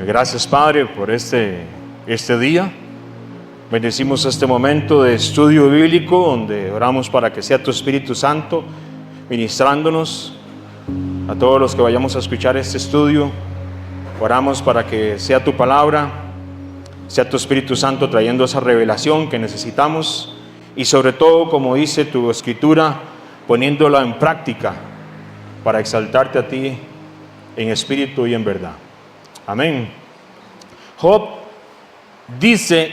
Gracias, Padre, por este día. Bendecimos este momento de estudio bíblico donde oramos para que sea tu Espíritu Santo ministrándonos a todos los que vayamos a escuchar este estudio. Oramos para que sea tu palabra, sea tu Espíritu Santo trayendo esa revelación que necesitamos y sobre todo, como dice tu Escritura, poniéndola en práctica para exaltarte a ti en espíritu y en verdad. Amén. Job dice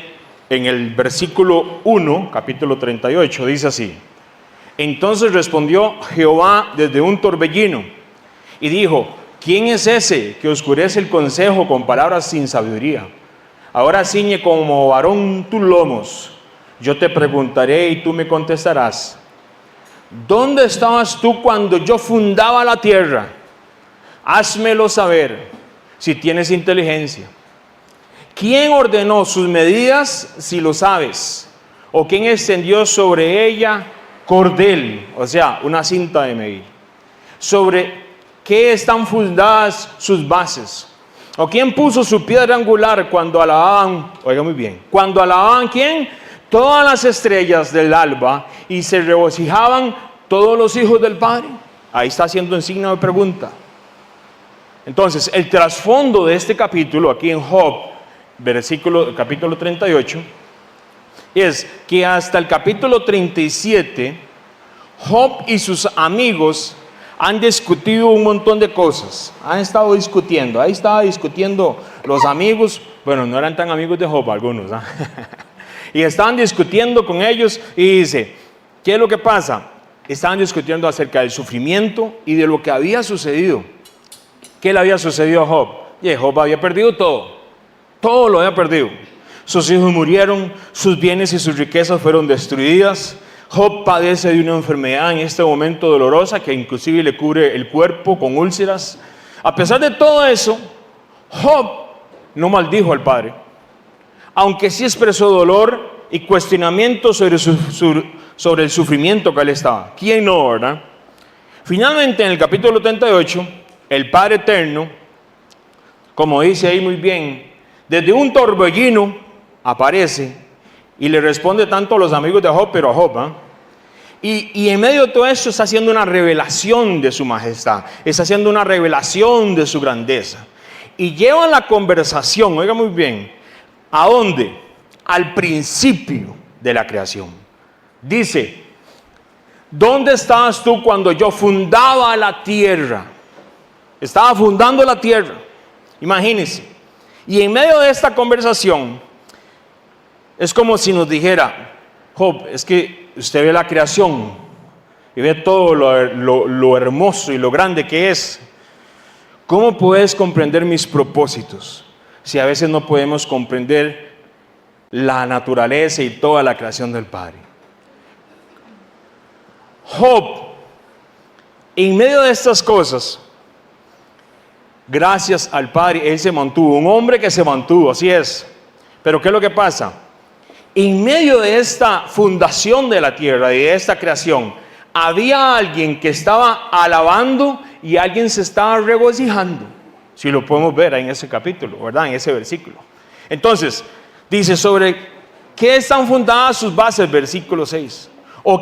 en el versículo 1, capítulo 38, dice así: entonces respondió Jehová desde un torbellino y dijo: ¿quién es ese que oscurece el consejo con palabras sin sabiduría? Ahora ciñe como varón tus lomos. Yo te preguntaré y tú me contestarás. ¿Dónde estabas tú cuando yo fundaba la tierra? Házmelo saber, si tienes inteligencia. ¿Quién ordenó sus medidas, si lo sabes? ¿O quién extendió sobre ella cordel, o sea, una cinta de medir? ¿Sobre qué están fundadas sus bases? ¿O quién puso su piedra angular cuando alababan? Oiga muy bien. ¿Cuando alababan quién? Todas las estrellas del alba, y se regocijaban todos los hijos del Padre. Ahí está haciendo un signo de pregunta. Entonces, el trasfondo de este capítulo, aquí en Job, capítulo 38, es que hasta el capítulo 37, Job y sus amigos han discutido un montón de cosas. Han estado discutiendo. Ahí estaba discutiendo los amigos. Bueno, no eran tan amigos de Job algunos, ¿eh? Y estaban discutiendo con ellos y dice, ¿qué es lo que pasa? Estaban discutiendo acerca del sufrimiento y de lo que había sucedido. ¿Qué le había sucedido a Job? Y Job había perdido todo lo había perdido. Sus hijos murieron, sus bienes y sus riquezas fueron destruidas. Job padece de una enfermedad en este momento dolorosa que inclusive le cubre el cuerpo con úlceras. A pesar de todo eso, Job no maldijo al Padre, aunque sí expresó dolor y cuestionamiento sobre el sufrimiento que él estaba. ¿Quién no, verdad? Finalmente, en el capítulo 38, el Padre Eterno, como dice ahí muy bien, desde un torbellino aparece y le responde tanto a los amigos de Job, pero a Job, ¿eh? Y en medio de todo esto está haciendo una revelación de su majestad, está haciendo una revelación de su grandeza. Y lleva la conversación, oiga muy bien, ¿a dónde? Al principio de la creación. Dice, ¿dónde estabas tú cuando yo fundaba la tierra? Estaba fundando la tierra, imagínense. Y en medio de esta conversación, es como si nos dijera, Job, es que usted ve la creación y ve todo lo hermoso y lo grande que es. ¿Cómo puedes comprender mis propósitos si a veces no podemos comprender la naturaleza y toda la creación del Padre? Job, en medio de estas cosas, gracias al Padre, él se mantuvo, un hombre que se mantuvo, así es. Pero ¿qué es lo que pasa? En medio de esta fundación de la tierra y de esta creación, había alguien que estaba alabando y alguien se estaba regocijando. Si lo podemos ver ahí en ese capítulo, ¿verdad? En ese versículo. Entonces, dice sobre qué están fundadas sus bases, versículo 6. O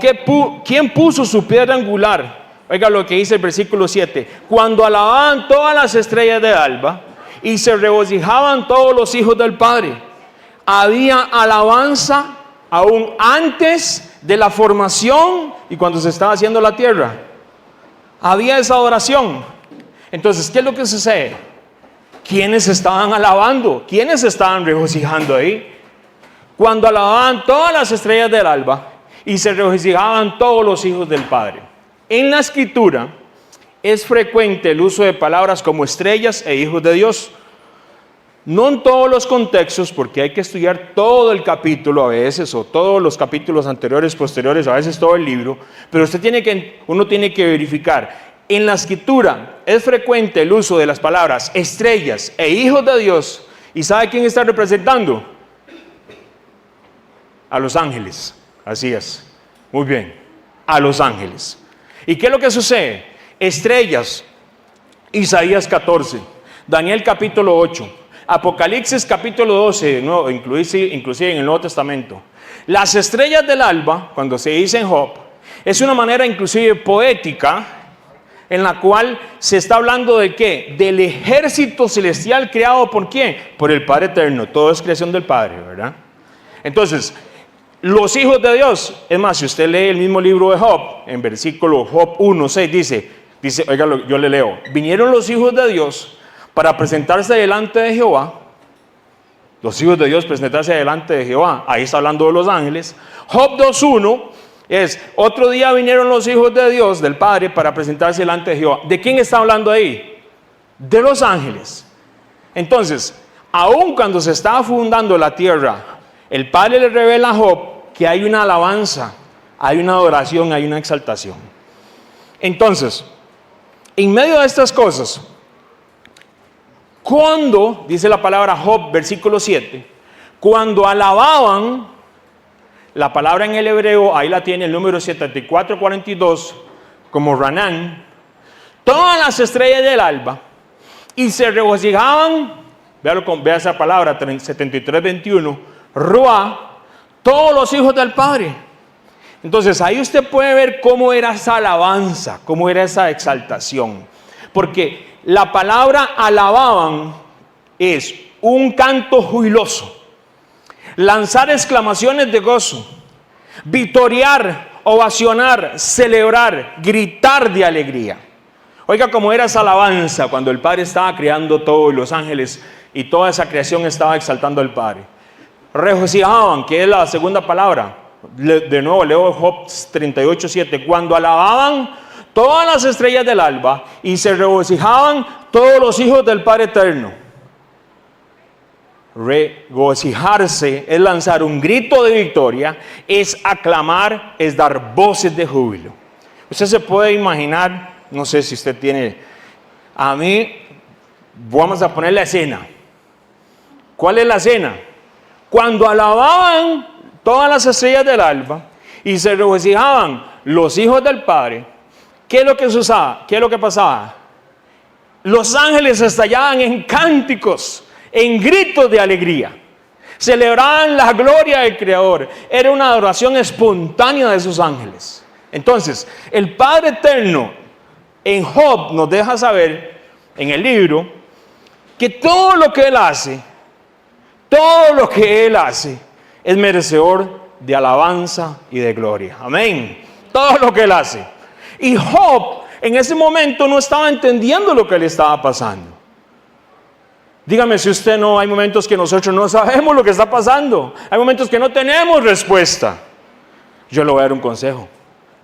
quién puso su piedra angular. Oiga lo que dice el versículo 7. Cuando alababan todas las estrellas del alba y se regocijaban todos los hijos del Padre. Había alabanza aún antes de la formación y cuando se estaba haciendo la tierra. Había esa adoración. Entonces, ¿qué es lo que sucede? ¿Quiénes estaban alabando? ¿Quiénes estaban regocijando ahí? Cuando alababan todas las estrellas del alba y se regocijaban todos los hijos del Padre. En la Escritura es frecuente el uso de palabras como estrellas e hijos de Dios. No en todos los contextos, porque hay que estudiar todo el capítulo a veces, o todos los capítulos anteriores, posteriores, a veces todo el libro, pero uno tiene que verificar. En la Escritura es frecuente el uso de las palabras estrellas e hijos de Dios, ¿y sabe quién está representando? A los ángeles, así es, muy bien, a los ángeles. ¿Y qué es lo que sucede? Estrellas, Isaías 14, Daniel capítulo 8, Apocalipsis capítulo 12, ¿no? Inclusive en el Nuevo Testamento. Las estrellas del alba, cuando se dice en Job, es una manera inclusive poética en la cual se está hablando de ¿qué? Del ejército celestial creado ¿por quién? Por el Padre Eterno. Todo es creación del Padre, ¿verdad? Entonces, los hijos de Dios, es más, si usted lee el mismo libro de Job, en versículo Job 1:6 dice, oiga, yo le leo, vinieron los hijos de Dios para presentarse delante de Jehová. Los hijos de Dios presentarse delante de Jehová. Ahí está hablando de los ángeles. Job 2:1 es, otro día vinieron los hijos de Dios, del Padre, para presentarse delante de Jehová. ¿De quién está hablando ahí? De los ángeles. Entonces, aun cuando se estaba fundando la tierra, el Padre le revela a Job que hay una alabanza, hay una adoración, hay una exaltación. Entonces, en medio de estas cosas, cuando, dice la palabra Job, versículo 7, cuando alababan, la palabra en el hebreo, ahí la tiene el número 7442, como Ranán, todas las estrellas del alba, y se regocijaban, vea esa palabra, 7321, Ruá, todos los hijos del Padre. Entonces ahí usted puede ver cómo era esa alabanza, cómo era esa exaltación. Porque la palabra alababan es un canto jubiloso, lanzar exclamaciones de gozo, victoriar, ovacionar, celebrar, gritar de alegría. Oiga cómo era esa alabanza cuando el Padre estaba creando todo y los ángeles y toda esa creación estaba exaltando al Padre. Regocijaban, que es la segunda palabra. De nuevo leo Job 38:7. Cuando alababan todas las estrellas del alba y se regocijaban todos los hijos del Padre Eterno. Regocijarse es lanzar un grito de victoria, es aclamar, es dar voces de júbilo. Usted se puede imaginar, no sé si usted tiene, a mí, vamos a poner la escena. ¿Cuál es la escena? Cuando alababan todas las estrellas del alba y se regocijaban los hijos del Padre, ¿qué es lo que sucedía? ¿Qué es lo que pasaba? Los ángeles estallaban en cánticos, en gritos de alegría. Celebraban la gloria del Creador. Era una adoración espontánea de sus ángeles. Entonces, el Padre Eterno en Job nos deja saber, en el libro, que todo lo que Él hace, es merecedor de alabanza y de gloria. Amén. Todo lo que Él hace. Y Job en ese momento no estaba entendiendo lo que le estaba pasando. Dígame si usted no, hay momentos que nosotros no sabemos lo que está pasando. Hay momentos que no tenemos respuesta. Yo le voy a dar un consejo.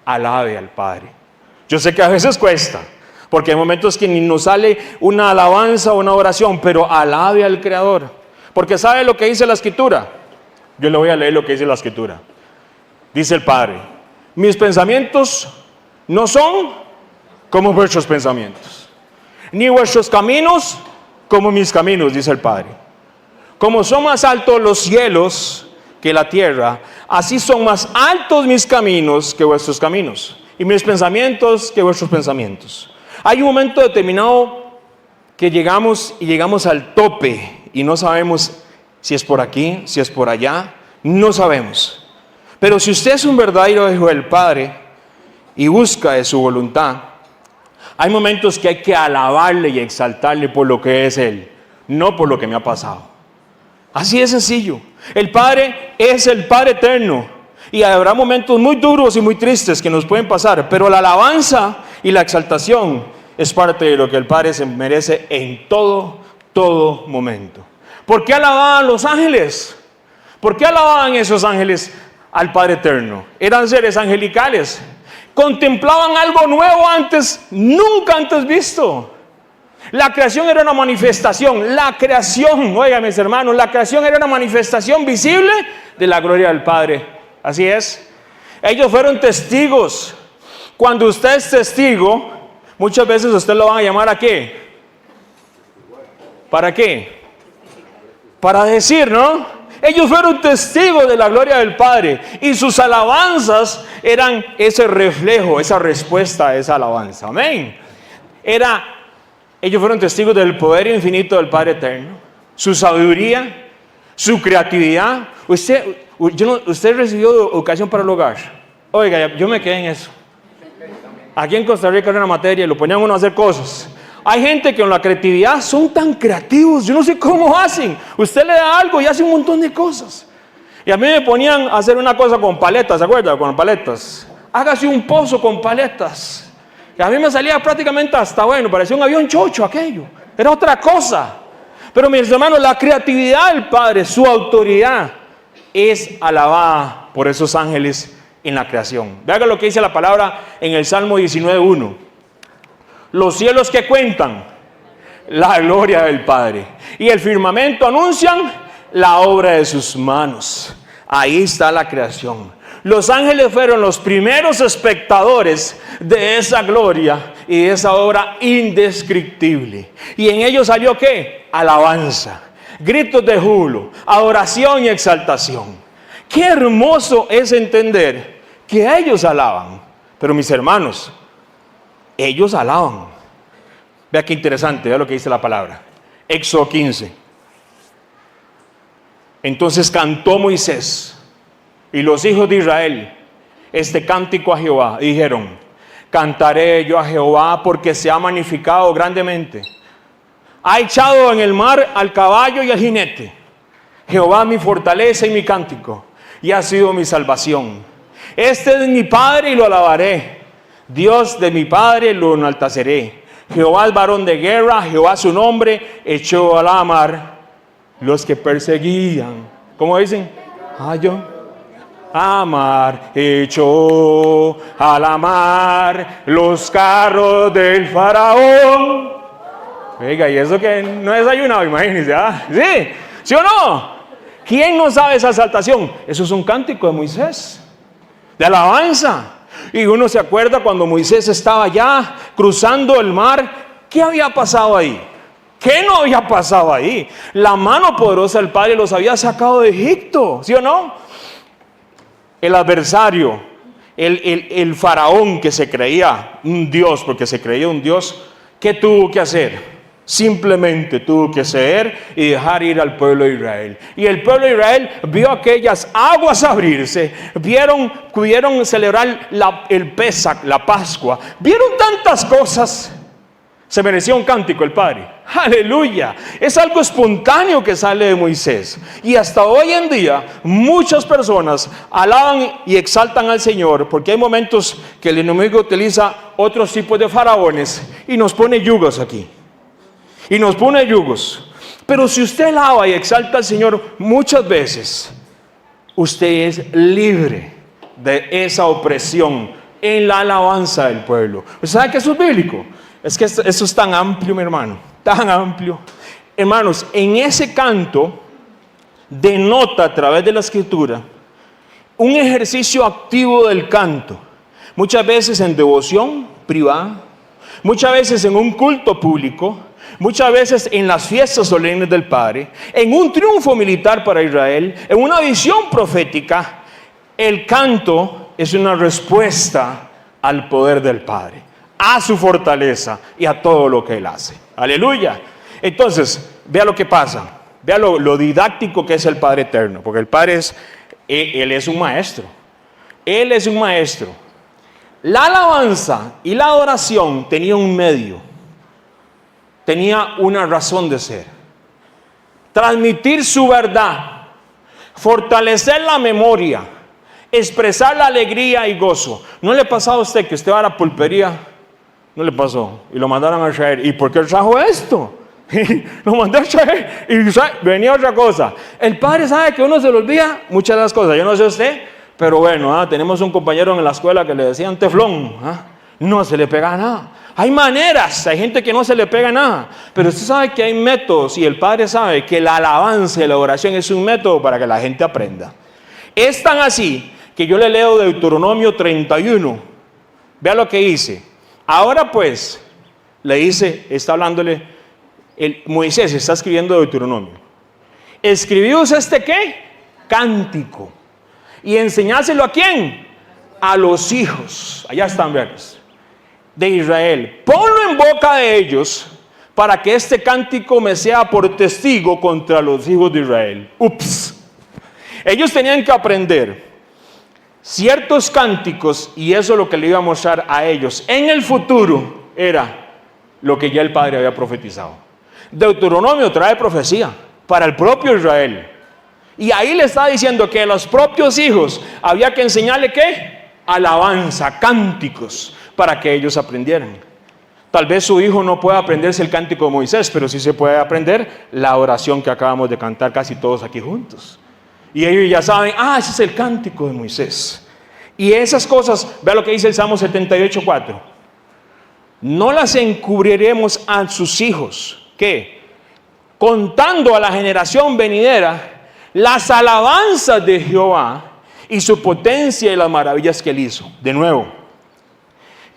Alabe al Padre. Yo sé que a veces cuesta, porque hay momentos que ni nos sale una alabanza o una oración, pero alabe al Creador. Porque ¿sabe lo que dice la Escritura? Yo le voy a leer lo que dice la Escritura. Dice el Padre: mis pensamientos no son como vuestros pensamientos, ni vuestros caminos como mis caminos, dice el Padre. Como son más altos los cielos que la tierra, así son más altos mis caminos que vuestros caminos, y mis pensamientos que vuestros pensamientos. Hay un momento determinado que llegamos al tope y no sabemos si es por aquí, si es por allá, no sabemos. Pero si usted es un verdadero hijo del Padre y busca de su voluntad, hay momentos que hay que alabarle y exaltarle por lo que es Él, no por lo que me ha pasado. Así de sencillo. El Padre es el Padre eterno y habrá momentos muy duros y muy tristes que nos pueden pasar, pero la alabanza y la exaltación es parte de lo que el Padre se merece en todo momento. ¿Por qué alababan los ángeles? ¿Por qué alababan esos ángeles al Padre eterno? Eran seres angelicales. Contemplaban algo nuevo nunca antes visto. La creación era una manifestación. La creación, oigan mis hermanos, la creación era una manifestación visible de la gloria del Padre. Así es. Ellos fueron testigos. Cuando usted es testigo, muchas veces usted lo van a llamar ¿a qué? ¿Para qué? Para decir, ¿no? Ellos fueron testigos de la gloria del Padre y sus alabanzas eran ese reflejo, esa respuesta a esa alabanza. Amén. Ellos fueron testigos del poder infinito del Padre eterno. su sabiduría, su creatividad. Usted recibió educación para el hogar. Oiga, yo me quedé en eso. Aquí en Costa Rica era una materia y lo ponían uno a hacer cosas. Hay gente que con la creatividad son tan creativos, yo no sé cómo hacen. Usted le da algo y hace un montón de cosas. Y a mí me ponían a hacer una cosa con paletas, ¿se acuerdan? Con paletas. Hágase un pozo con paletas. Y a mí me salía prácticamente hasta bueno, parecía un avión chocho aquello. Era otra cosa. Pero mis hermanos, la creatividad del Padre, su autoridad, es alabada por esos ángeles en la creación. Vean lo que dice la palabra en el Salmo 19:1. Los cielos que cuentan la gloria del Padre y el firmamento anuncian la obra de sus manos. Ahí está la creación. Los ángeles fueron los primeros espectadores de esa gloria y de esa obra indescriptible. Y en ellos salió ¿qué? Alabanza, gritos de júbilo, adoración y exaltación. Qué hermoso es entender que ellos alaban. Pero mis hermanos, ellos alaban. Vea qué interesante, vea lo que dice la palabra. Éxodo 15. Entonces cantó Moisés y los hijos de Israel este cántico a Jehová. Y dijeron: cantaré yo a Jehová porque se ha magnificado grandemente. Ha echado en el mar al caballo y al jinete. Jehová mi fortaleza y mi cántico, y ha sido mi salvación. Este es mi Padre y lo alabaré. Dios de mi Padre lo enalteceré. Jehová es varón de guerra, Jehová su nombre, echó a la mar los que perseguían. ¿Cómo dicen? Amar, echó a la mar los carros del faraón. Oiga, y eso que no he desayunado, imagínense, ¿ah? ¿Sí? ¿Sí o no? ¿Quién no sabe esa exaltación? Eso es un cántico de Moisés, de alabanza. Y uno se acuerda cuando Moisés estaba ya cruzando el mar. ¿Qué había pasado ahí? ¿Qué no había pasado ahí? La mano poderosa del Padre los había sacado de Egipto, ¿sí o no? El adversario, el faraón que se creía un Dios, porque se creía un Dios, ¿qué tuvo que hacer? Simplemente tuvo que ceder y dejar ir al pueblo de Israel. Y el pueblo de Israel vio aquellas aguas abrirse, pudieron celebrar el Pesach, la Pascua, vieron tantas cosas. Se merecía un cántico el Padre. ¡Aleluya! Es algo espontáneo que sale de Moisés. Y hasta hoy en día muchas personas alaban y exaltan al Señor, porque hay momentos que el enemigo utiliza otros tipos de faraones y nos pone yugos aquí. Y nos pone yugos. Pero si usted alaba y exalta al Señor muchas veces, usted es libre de esa opresión en la alabanza del pueblo. ¿Sabe que eso es bíblico? Es que eso es tan amplio, mi hermano, tan amplio. Hermanos, en ese canto denota a través de la escritura un ejercicio activo del canto. Muchas veces en devoción privada, muchas veces en un culto público, muchas veces en las fiestas solemnes del Padre, en un triunfo militar para Israel, en una visión profética. El canto es una respuesta al poder del Padre, a su fortaleza y a todo lo que Él hace. Aleluya. Entonces, vea lo que pasa. Vea lo didáctico que es el Padre eterno, porque el Padre Él es un maestro. Él es un maestro. La alabanza y la adoración tenía un medio, tenía una razón de ser: transmitir su verdad, fortalecer la memoria, expresar la alegría y gozo. ¿No le pasó a usted que usted va a la pulpería? No le pasó, y lo mandaron a traer. ¿Y por qué trajo esto? Lo mandé a traer y venía otra cosa. El Padre sabe que uno se le olvida muchas de las cosas. Yo no sé usted, pero bueno, tenemos un compañero en la escuela que le decían teflón. No se le pega nada. Hay maneras, hay gente que no se le pega nada, pero usted sabe que hay métodos, y el Padre sabe que la alabanza y la oración es un método para que la gente aprenda. Es tan así que yo le leo Deuteronomio 31. Vea lo que dice. Ahora pues, le dice, está hablándole, Moisés está escribiendo Deuteronomio. ¿Escribíos qué? Cántico. ¿Y enseñáselo a quién? A los hijos. Allá están, vean, de Israel. Ponlo en boca de ellos para que este cántico me sea por testigo contra los hijos de Israel. Ups. Ellos tenían que aprender ciertos cánticos y eso es lo que le iba a mostrar a ellos. En el futuro era lo que ya el Padre había profetizado. Deuteronomio trae profecía para el propio Israel. Y ahí le está diciendo que a los propios hijos había que enseñarle ¿qué? Alabanza, cánticos, para que ellos aprendieran. Tal vez su hijo no pueda aprenderse el cántico de Moisés, pero sí se puede aprender la oración que acabamos de cantar casi todos aquí juntos. Y ellos ya saben, ese es el cántico de Moisés. Y esas cosas, vea lo que dice el Salmo 78:4. No las encubriremos a sus hijos, ¿qué? Contando a la generación venidera las alabanzas de Jehová y su potencia y las maravillas que él hizo. De nuevo,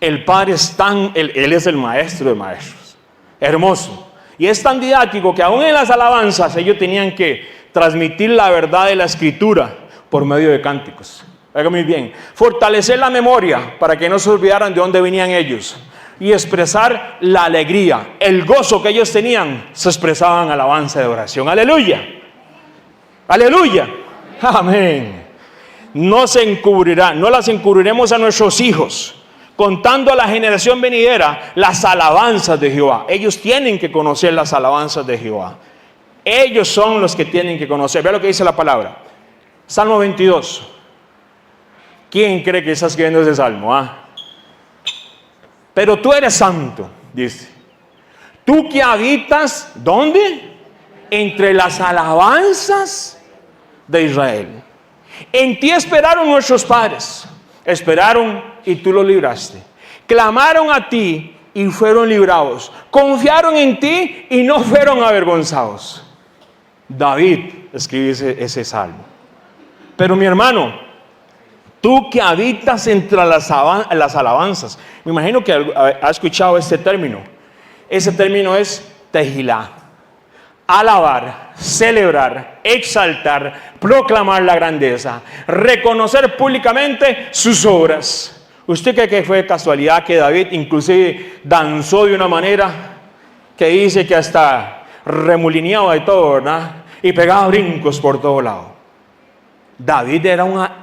el Padre es él es el maestro de maestros. Hermoso. Y es tan didáctico que aún en las alabanzas ellos tenían que transmitir la verdad de la Escritura por medio de cánticos. Oiga muy bien. Fortalecer la memoria para que no se olvidaran de dónde venían ellos. Y expresar la alegría, el gozo que ellos tenían, se expresaban en alabanza de oración. Aleluya. Aleluya. Amén. No se encubrirá, no las encubriremos a nuestros hijos, contando a la generación venidera las alabanzas de Jehová. Ellos tienen que conocer las alabanzas de Jehová. Ellos son los que tienen que conocer. Vea lo que dice la palabra. Salmo 22. ¿Quién cree que está escribiendo ese salmo? Pero tú eres santo, dice. Tú que habitas, ¿dónde? Entre las alabanzas de Israel. En ti esperaron nuestros padres. Esperaron y tú los libraste. Clamaron a ti y fueron librados. Confiaron en ti y no fueron avergonzados. David escribe ese salmo. Pero mi hermano, tú que habitas entre las alabanzas, me imagino que ha escuchado este término. Ese término es tejilá. Alabar, celebrar, exaltar, proclamar la grandeza, reconocer públicamente sus obras. ¿Usted cree que fue casualidad que David inclusive danzó de una manera que dice que hasta remolineaba de todo, ¿verdad? Y pegaba brincos por todo lado? David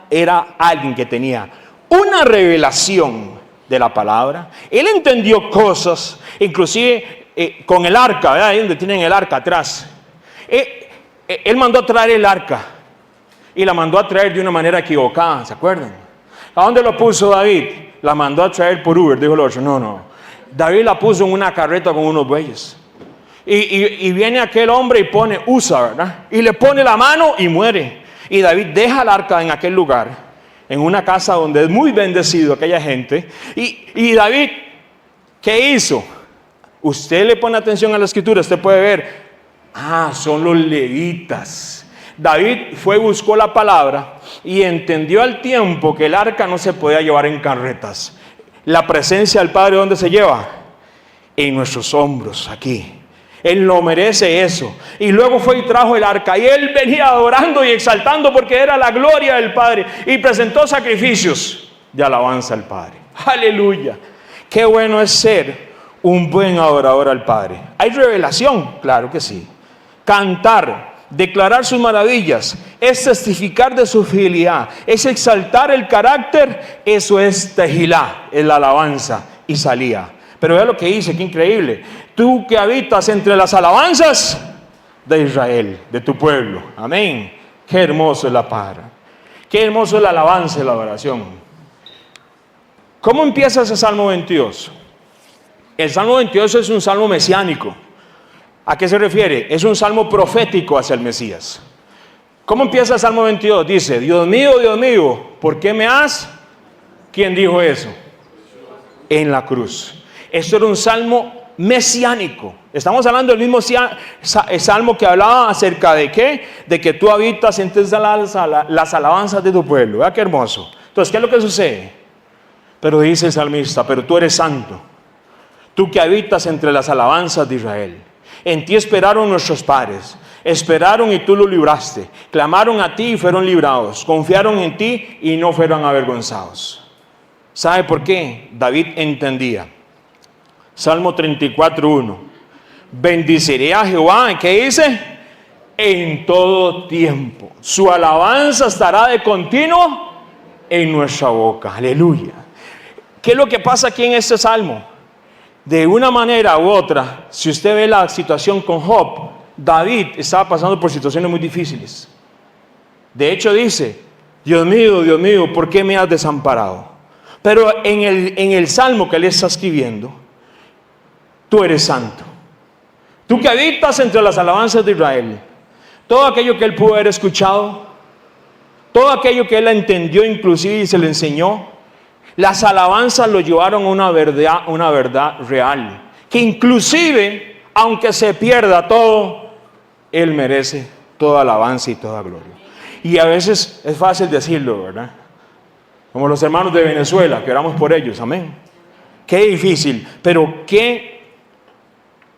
era alguien que tenía una revelación de la palabra. Él entendió cosas, inclusive con el arca, ¿verdad? Ahí donde tienen el arca atrás. Él mandó a traer el arca y la mandó a traer de una manera equivocada, ¿se acuerdan? ¿A dónde lo puso David? La mandó a traer por Uber, dijo el otro. No. David la puso en una carreta con unos bueyes. Y viene aquel hombre y pone Usa, ¿verdad? Y le pone la mano y muere. Y David deja el arca en aquel lugar, en una casa donde es muy bendecido aquella gente. Y David, ¿qué hizo? Usted le pone atención a la escritura, usted puede ver, son los levitas. David fue y buscó la palabra y entendió al tiempo que el arca no se podía llevar en carretas. La presencia del Padre, ¿dónde se lleva? En nuestros hombros, aquí. Él lo merece eso. Y luego fue y trajo el arca. Y él venía adorando y exaltando porque era la gloria del Padre. Y presentó sacrificios de alabanza al Padre. Aleluya. Qué bueno es ser un buen adorador al Padre. ¿Hay revelación? Claro que sí. Cantar, declarar sus maravillas, es testificar de su fidelidad, es exaltar el carácter. Eso es tejilá, es la alabanza y salía. Pero vea lo que dice, qué increíble. Tú que habitas entre las alabanzas de Israel, de tu pueblo. Amén. Qué hermoso es la palabra. Qué hermoso es la alabanza y la adoración. ¿Cómo empieza ese Salmo 22? El Salmo 22 es un salmo mesiánico. ¿A qué se refiere? Es un salmo profético hacia el Mesías. ¿Cómo empieza el Salmo 22? Dice, Dios mío, ¿por qué me has? ¿Quién dijo eso? En la cruz. Esto era un salmo mesiánico. Estamos hablando del mismo salmo que hablaba acerca de ¿qué? De que tú habitas entre las alabanzas de tu pueblo. ¿Verdad qué hermoso? Entonces, ¿qué es lo que sucede? Pero dice el salmista, pero tú eres santo. Tú que habitas entre las alabanzas de Israel. En ti esperaron nuestros padres. Esperaron y tú los libraste. Clamaron a ti y fueron librados. Confiaron en ti y no fueron avergonzados. ¿Sabe por qué? David entendía. Salmo 34:1. Bendiciré a Jehová. ¿Qué dice? En todo tiempo. Su alabanza estará de continuo en nuestra boca. Aleluya. ¿Qué es lo que pasa aquí en este salmo? De una manera u otra, si usted ve la situación con Job, David estaba pasando por situaciones muy difíciles. De hecho dice, Dios mío, ¿por qué me has desamparado? Pero en el salmo que él está escribiendo, tú eres santo. Tú que habitas entre las alabanzas de Israel, todo aquello que él pudo haber escuchado, todo aquello que él entendió inclusive y se le enseñó, las alabanzas lo llevaron a una verdad real, que inclusive, aunque se pierda todo, él merece toda alabanza y toda gloria. Y a veces es fácil decirlo, ¿verdad? Como los hermanos de Venezuela, que oramos por ellos, amén. Qué difícil, pero qué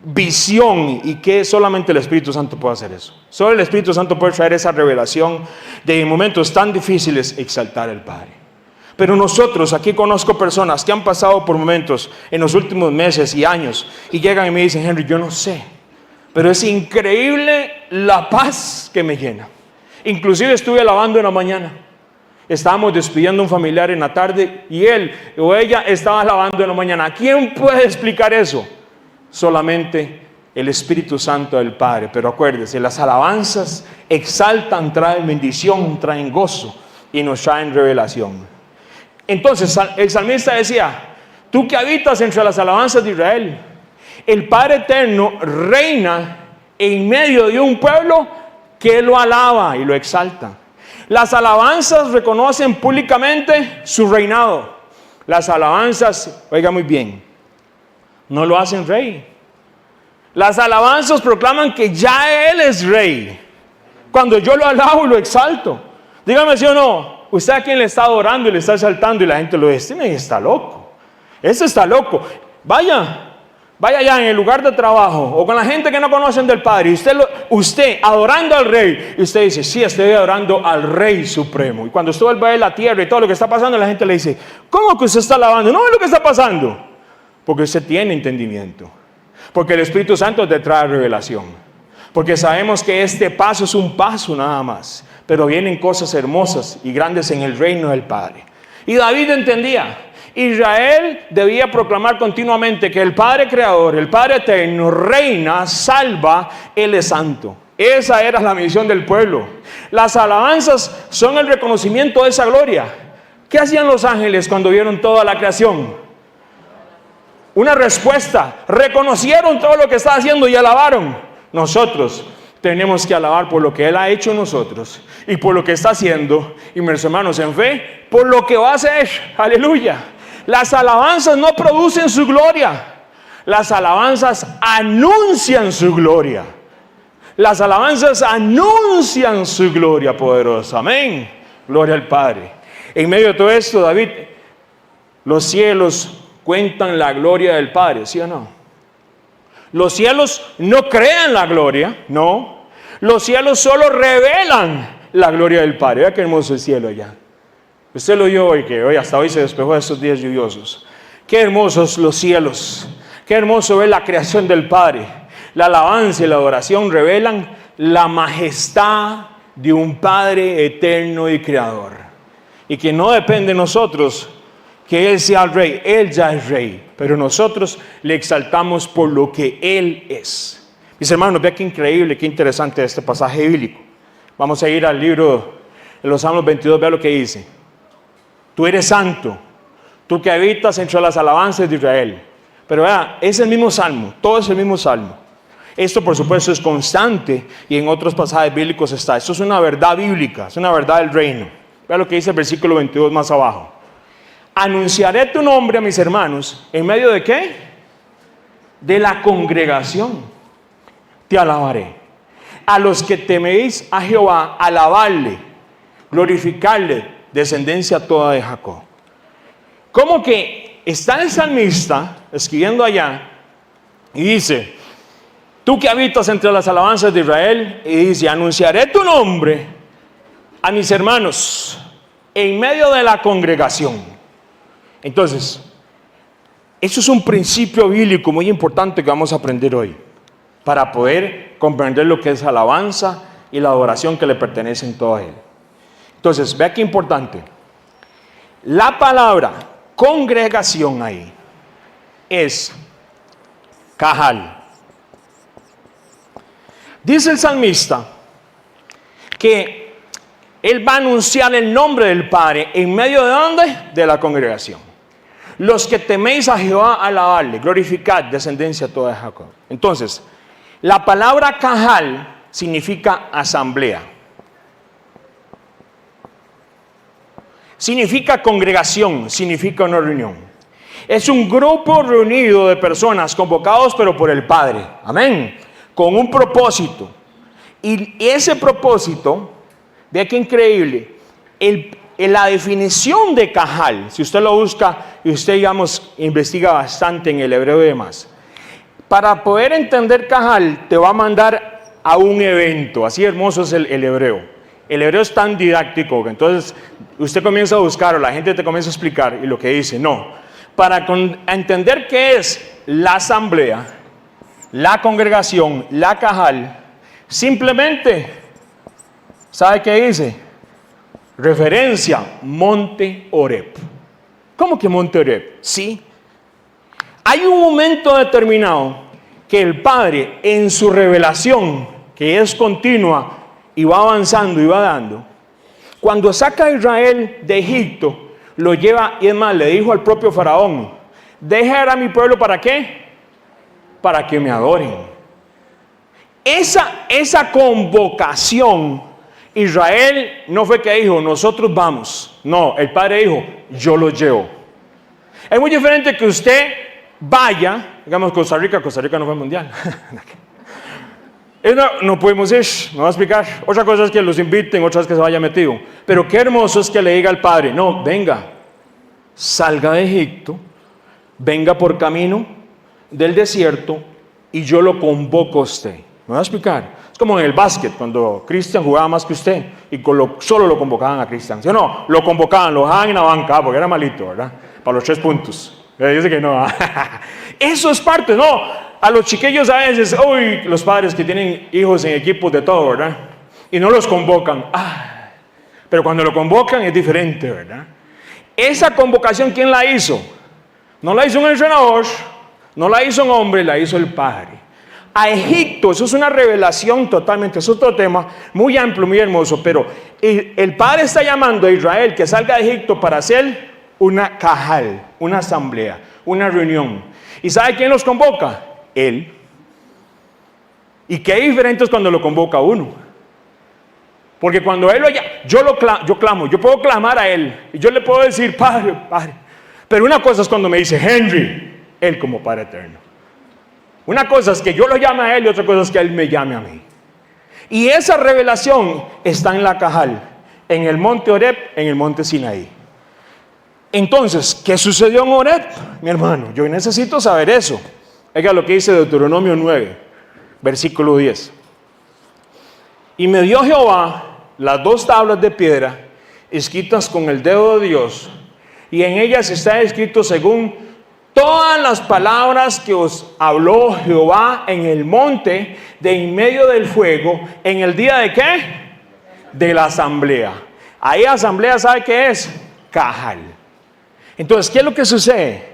visión, y que solamente el Espíritu Santo puede hacer eso. Solo el Espíritu Santo puede traer esa revelación de en momentos tan difíciles exaltar al Padre. Pero nosotros, aquí conozco personas que han pasado por momentos en los últimos meses y años y llegan y me dicen, Henry, yo no sé, pero es increíble la paz que me llena. Inclusive estuve alabando en la mañana. Estábamos despidiendo a un familiar en la tarde y él o ella estaba alabando en la mañana. ¿Quién puede explicar eso? Solamente el Espíritu Santo del Padre. Pero acuérdese, las alabanzas exaltan, traen bendición, traen gozo y nos traen revelación. Entonces el salmista decía, tú que habitas entre las alabanzas de Israel, el Padre Eterno reina en medio de un pueblo que lo alaba y lo exalta. Las alabanzas reconocen públicamente su reinado. Las alabanzas, oiga muy bien, no lo hacen rey. Las alabanzas proclaman que ya Él es rey. Cuando yo lo alabo y lo exalto. Dígame si o no, usted a quien le está adorando y le está exaltando y la gente lo dice, está loco. Ese está loco. Vaya allá en el lugar de trabajo o con la gente que no conocen del Padre y usted adorando al Rey, y usted dice, sí, estoy adorando al Rey Supremo. Y cuando usted vuelve a ver la tierra y todo lo que está pasando, la gente le dice, ¿cómo que usted está alabando? No es lo que está pasando. Porque usted tiene entendimiento. Porque el Espíritu Santo te trae revelación. Porque sabemos que este paso es un paso nada más. Pero vienen cosas hermosas y grandes en el reino del Padre. Y David entendía, Israel debía proclamar continuamente que el Padre Creador, el Padre Eterno, reina, salva, Él es santo. Esa era la misión del pueblo. Las alabanzas son el reconocimiento de esa gloria. ¿Qué hacían los ángeles cuando vieron toda la creación? Una respuesta. Reconocieron todo lo que estaba haciendo y alabaron. Nosotros tenemos que alabar por lo que Él ha hecho en nosotros y por lo que está haciendo, y mis hermanos en fe, por lo que va a hacer. Aleluya. Las alabanzas no producen su gloria. Las alabanzas anuncian su gloria. Las alabanzas anuncian su gloria poderosa. Amén. Gloria al Padre. En medio de todo esto, David, los cielos cuentan la gloria del Padre, ¿sí o no? Los cielos no crean la gloria, no. Los cielos solo revelan la gloria del Padre. Vea qué hermoso el cielo allá. Usted lo oyó hoy, que hoy hasta hoy se despejó de estos días lluviosos. Qué hermosos los cielos. Qué hermoso ver la creación del Padre. La alabanza y la adoración revelan la majestad de un Padre eterno y creador. Y que no depende de nosotros que Él sea el Rey. Él ya es Rey. Pero nosotros le exaltamos por lo que Él es. Mis hermanos, vean qué increíble, qué interesante este pasaje bíblico. Vamos a ir al libro de los Salmos 22, vea lo que dice. Tú eres santo, tú que habitas entre las alabanzas de Israel. Pero vea, es el mismo salmo, todo es el mismo salmo. Esto por supuesto es constante y en otros pasajes bíblicos está. Esto es una verdad bíblica, es una verdad del reino. Vea lo que dice el versículo 22 más abajo. Anunciaré tu nombre a mis hermanos, ¿en medio de qué? De la congregación. Te alabaré. A los que teméis a Jehová, alabarle, glorificarle, descendencia toda de Jacob. Como que está el salmista escribiendo allá y dice, tú que habitas entre las alabanzas de Israel, y dice, anunciaré tu nombre a mis hermanos en medio de la congregación. Entonces, eso es un principio bíblico muy importante que vamos a aprender hoy. para poder comprender lo que es alabanza y la adoración que le pertenecen todo a Él. Entonces, vea qué importante. La palabra congregación ahí es Cajal. Dice el salmista que él va a anunciar el nombre del Padre en medio de ¿dónde? De la congregación. Los que teméis a Jehová, alabadle, glorificad, descendencia toda de Jacob. Entonces, la palabra Cajal significa asamblea. Significa congregación, significa una reunión. Es un grupo reunido de personas convocados pero por el Padre. Amén. Con un propósito. Y ese propósito, vea qué increíble, la definición de Cajal, si usted lo busca y usted, digamos, investiga bastante en el hebreo y demás, para poder entender Cajal te va a mandar a un evento. Así hermoso es el hebreo. El hebreo es tan didáctico que entonces usted comienza a buscar o la gente te comienza a explicar y lo que dice, no. Para entender qué es la asamblea, la congregación, la Cajal, simplemente, ¿sabe qué dice? Referencia, Monte Horeb. ¿Cómo que Monte Horeb? Sí. Hay un momento determinado que el Padre en su revelación, que es continua y va avanzando y va dando, cuando saca a Israel de Egipto, lo lleva, y es más, le dijo al propio faraón, deja ir a mi pueblo, ¿para qué? Para que me adoren. Esa convocación, Israel no fue que dijo, nosotros vamos. No, el Padre dijo, yo los llevo. Es muy diferente que usted vaya, digamos Costa Rica no fue mundial. No podemos ir, no voy a explicar. Otra cosa es que los inviten, otra es que se vaya metido. Pero qué hermoso es que le diga al Padre, no, venga, salga de Egipto, venga por camino del desierto y yo lo convoco a usted. Me voy a explicar. Es como en el básquet, cuando Cristian jugaba más que usted y solo lo convocaban a Cristian. ¿Sí o no? Lo convocaban, lo dejaban en la banca porque era malito, ¿verdad? Para los 3 puntos. Dice que no. Eso es parte, ¿no? A los chiquillos a veces, uy, los padres que tienen hijos en equipos de todo, ¿verdad? Y no los convocan. Pero cuando lo convocan es diferente, ¿verdad? Esa convocación, ¿quién la hizo? No la hizo un entrenador, no la hizo un hombre, la hizo el Padre. A Egipto, eso es una revelación totalmente, es otro tema muy amplio, muy hermoso, pero el Padre está llamando a Israel que salga de Egipto para hacer una Cajal, una asamblea, una reunión. ¿Y sabe quién los convoca? Él. ¿Y qué diferente es cuando lo convoca a uno? Porque cuando Él lo llama, yo clamo, yo puedo clamar a Él, y yo le puedo decir, Padre, Padre. Pero una cosa es cuando me dice, Henry, Él como Padre eterno. Una cosa es que yo lo llame a Él y otra cosa es que Él me llame a mí. Y esa revelación está en la Cajal, en el monte Horeb, en el monte Sinaí. Entonces, ¿qué sucedió en Horeb? Mi hermano, yo necesito saber eso. Oiga lo que dice Deuteronomio 9, versículo 10. Y me dio Jehová las 2 tablas de piedra escritas con el dedo de Dios, y en ellas está escrito según todas las palabras que os habló Jehová en el monte de en medio del fuego, en el día de ¿qué? De la asamblea. Ahí asamblea, ¿sabe qué es? Cajal. Entonces, ¿qué es lo que sucede?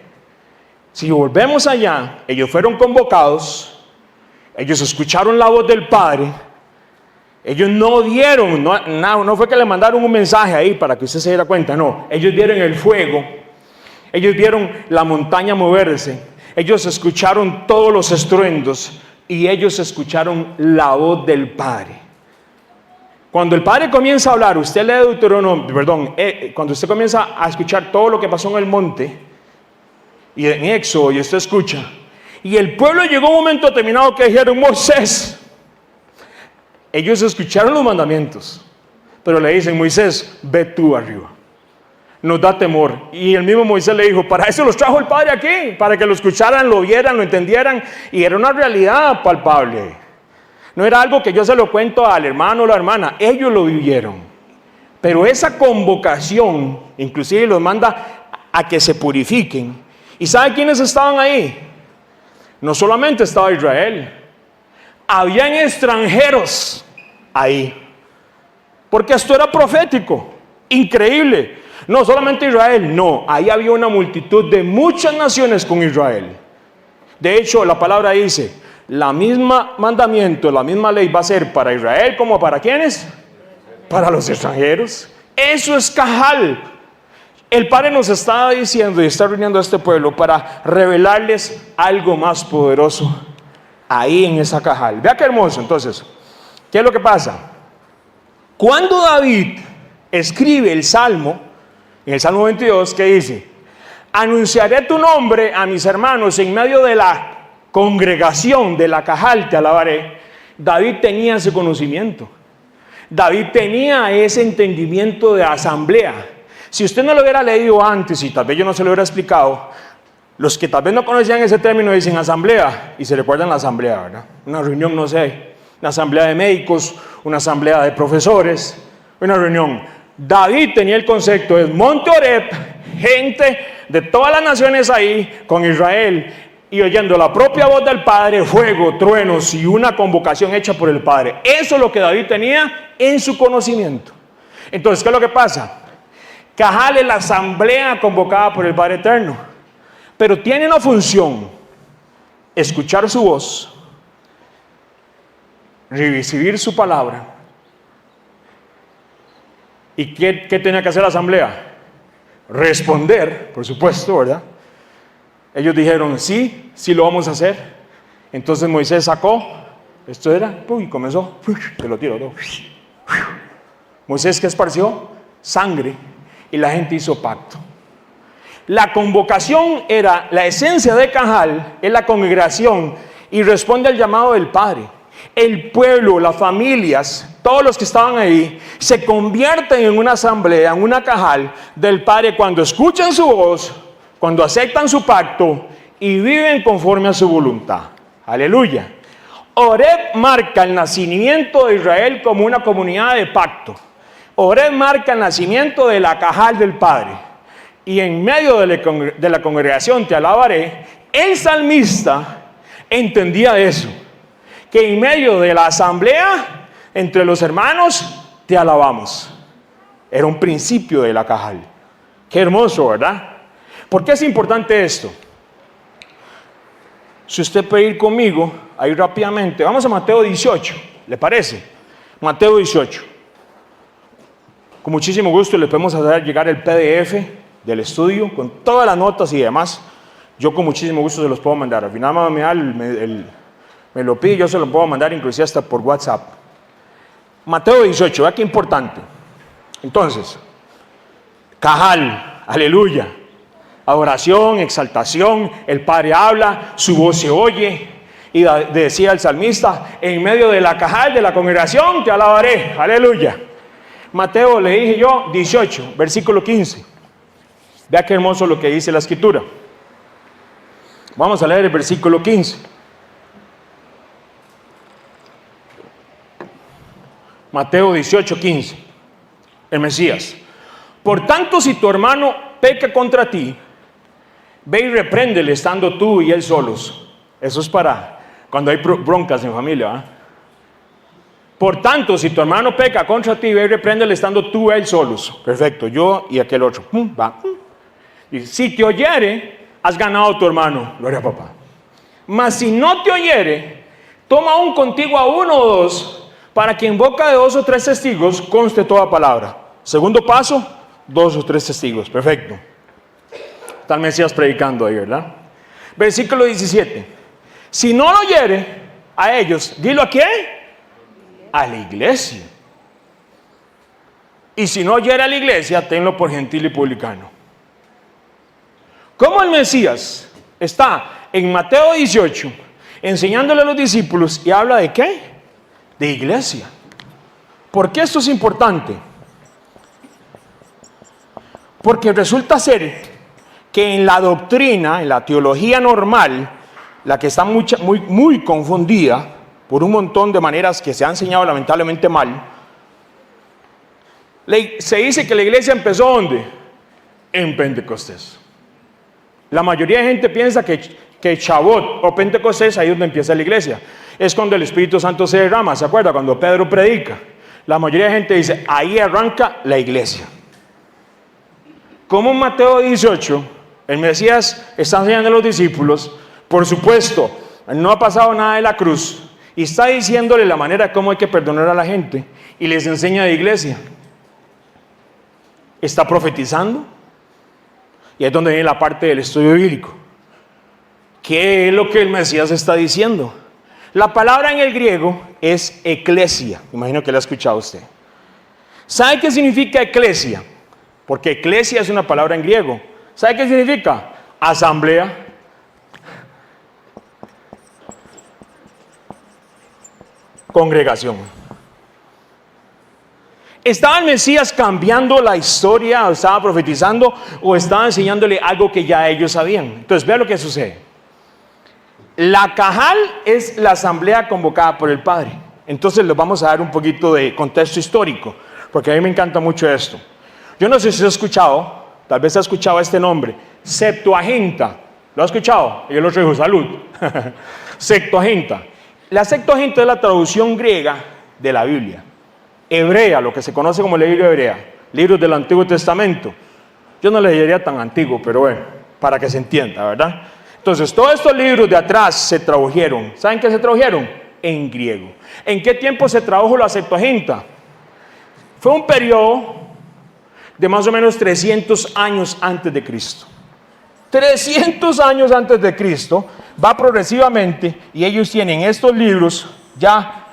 Si volvemos allá, ellos fueron convocados, ellos escucharon la voz del Padre, ellos no dieron, no fue que le mandaron un mensaje ahí para que usted se diera cuenta, no, ellos vieron el fuego, ellos vieron la montaña moverse, ellos escucharon todos los estruendos y ellos escucharon la voz del Padre. Cuando el Padre comienza a hablar, usted lee Deuteronomio, cuando usted comienza a escuchar todo lo que pasó en el monte y en Éxodo, y usted escucha, y el pueblo llegó a un momento determinado que dijeron, Moisés, ellos escucharon los mandamientos, pero le dicen, Moisés, ve tú arriba, nos da temor. Y el mismo Moisés le dijo, para eso los trajo el Padre aquí, para que lo escucharan, lo vieran, lo entendieran, y era una realidad palpable. No era algo que yo se lo cuento al hermano o la hermana, ellos lo vivieron. Pero esa convocación, inclusive los manda a que se purifiquen. ¿Y sabe quiénes estaban ahí? No solamente estaba Israel, Habían extranjeros ahí, porque esto era profético, increíble. No solamente Israel, no, ahí había una multitud de muchas naciones con Israel. De hecho, la palabra dice, la misma mandamiento, la misma ley va a ser para Israel como para ¿quiénes? Para los extranjeros. Eso es Cajal. El Padre nos está diciendo y está reuniendo a este pueblo para revelarles algo más poderoso ahí en esa Cajal. Vea qué hermoso. Entonces, ¿qué es lo que pasa? Cuando David escribe el Salmo, en el Salmo 22, ¿qué dice? Anunciaré tu nombre a mis hermanos en medio de la congregación de la Cajal, te alabaré. David tenía ese conocimiento. David tenía ese entendimiento de asamblea. Si usted no lo hubiera leído antes y tal vez yo no se lo hubiera explicado, los que tal vez no conocían ese término dicen asamblea y se recuerdan la asamblea, ¿verdad? Una reunión, no sé, una asamblea de médicos, una asamblea de profesores, una reunión. David tenía el concepto de Monte Oreb, gente de todas las naciones ahí con Israel y oyendo la propia voz del Padre, fuego, truenos y una convocación hecha por el Padre. Eso es lo que David tenía en su conocimiento. Entonces, ¿qué es lo que pasa? Cajal es la asamblea convocada por el Padre Eterno, pero tiene una función: escuchar su voz, recibir su palabra. ¿Y qué tenía que hacer la asamblea? Responder, por supuesto, ¿verdad? Ellos dijeron, sí, sí lo vamos a hacer. Entonces Moisés sacó, esto era, y comenzó, se lo tiró todo. Moisés, ¿qué esparció? Sangre, y la gente hizo pacto. La convocación era, la esencia de Cajal es la congregación y responde al llamado del Padre. El pueblo, las familias, todos los que estaban ahí, se convierten en una asamblea, en una Cajal del Padre cuando escuchan su voz, cuando aceptan su pacto y viven conforme a su voluntad. Aleluya. Oreb marca el nacimiento de Israel como una comunidad de pacto. Oreb marca el nacimiento de la Cajal del Padre. Y en medio de la congregación te alabaré. El salmista entendía eso, que en medio de la asamblea entre los hermanos te alabamos. Era un principio de la Cajal. Qué hermoso, ¿verdad? ¿Por qué es importante esto? Si usted puede ir conmigo ahí rápidamente, vamos a Mateo 18, ¿le parece? Mateo 18. Con muchísimo gusto le podemos hacer llegar el PDF del estudio con todas las notas y demás. Yo con muchísimo gusto se los puedo mandar. Al final me lo pide, yo se lo puedo mandar inclusive hasta por WhatsApp. Mateo 18, vea qué importante. Entonces, Cajal, aleluya. Adoración, exaltación, el Padre habla, su voz se oye. Y decía el salmista, en medio de la Cajal de la congregación te alabaré, aleluya. Mateo, le dije yo, 18, versículo 15. Vea qué hermoso lo que dice la escritura. Vamos a leer el versículo 15. Mateo 18, 15. El Mesías. Por tanto, si tu hermano peca contra ti, ve y repréndele estando tú y él solos. Eso es para cuando hay broncas en familia, ¿eh? Por tanto, si tu hermano peca contra ti, ve y repréndele estando tú y él solos. Perfecto, yo y aquel otro. Va. Y si te oyere, has ganado a tu hermano. Gloria a papá. Mas si no te oyere, toma aún contigo a uno o dos, para que en boca de 2 o 3 testigos conste toda palabra. Segundo paso, 2 o 3 testigos. Perfecto. Tal Mesías predicando ahí, ¿verdad? Versículo 17. Si no lo oyere a ellos, dilo a quién. A la iglesia. Y si no oyere a la iglesia, tenlo por gentil y publicano. ¿Cómo el Mesías está en Mateo 18 enseñándole a los discípulos y habla de qué? De iglesia. ¿Por qué esto es importante? Porque resulta ser que en la doctrina, en la teología normal, la que está muy confundida por un montón de maneras que se ha enseñado lamentablemente mal, se dice que la iglesia empezó ¿dónde? En Pentecostés. La mayoría de gente piensa que Shavuot o Pentecostés ahí es donde empieza la iglesia. es cuando el Espíritu Santo se derrama. ¿Se acuerda? Cuando Pedro predica. La mayoría de gente dice, ahí arranca la iglesia. Como en Mateo 18, el Mesías está enseñando a los discípulos, por supuesto, no ha pasado nada de la cruz, y está diciéndole la manera como hay que perdonar a la gente, y les enseña de iglesia. Está profetizando, y es donde viene la parte del estudio bíblico. ¿Qué es lo que el Mesías está diciendo? La palabra en el griego es eclesia. Imagino que la ha escuchado usted. ¿Sabe qué significa eclesia? Porque eclesia es una palabra en griego. ¿Sabe qué significa? Asamblea. Congregación. ¿Estaba el Mesías cambiando la historia, o estaba profetizando, o estaba enseñándole algo que ya ellos sabían? Entonces, vea lo que sucede. La Cajal es la asamblea convocada por el Padre. Entonces les vamos a dar un poquito de contexto histórico, porque a mí me encanta mucho esto. Yo no sé si se ha escuchado, tal vez ha escuchado este nombre, Septuaginta. ¿Lo ha escuchado? Y yo lo traigo, salud. Septuaginta. La Septuaginta es la traducción griega de la Biblia. Hebrea, lo que se conoce como la Biblia hebrea, libros del Antiguo Testamento. Yo no le diría tan antiguo, pero bueno, para que se entienda, ¿verdad? Entonces, todos estos libros de atrás se tradujeron. ¿Saben qué se tradujeron? En griego. ¿En qué tiempo se tradujo la Septuaginta? Fue un periodo de más o menos 300 años antes de Cristo. 300 años antes de Cristo, va progresivamente, y ellos tienen estos libros ya,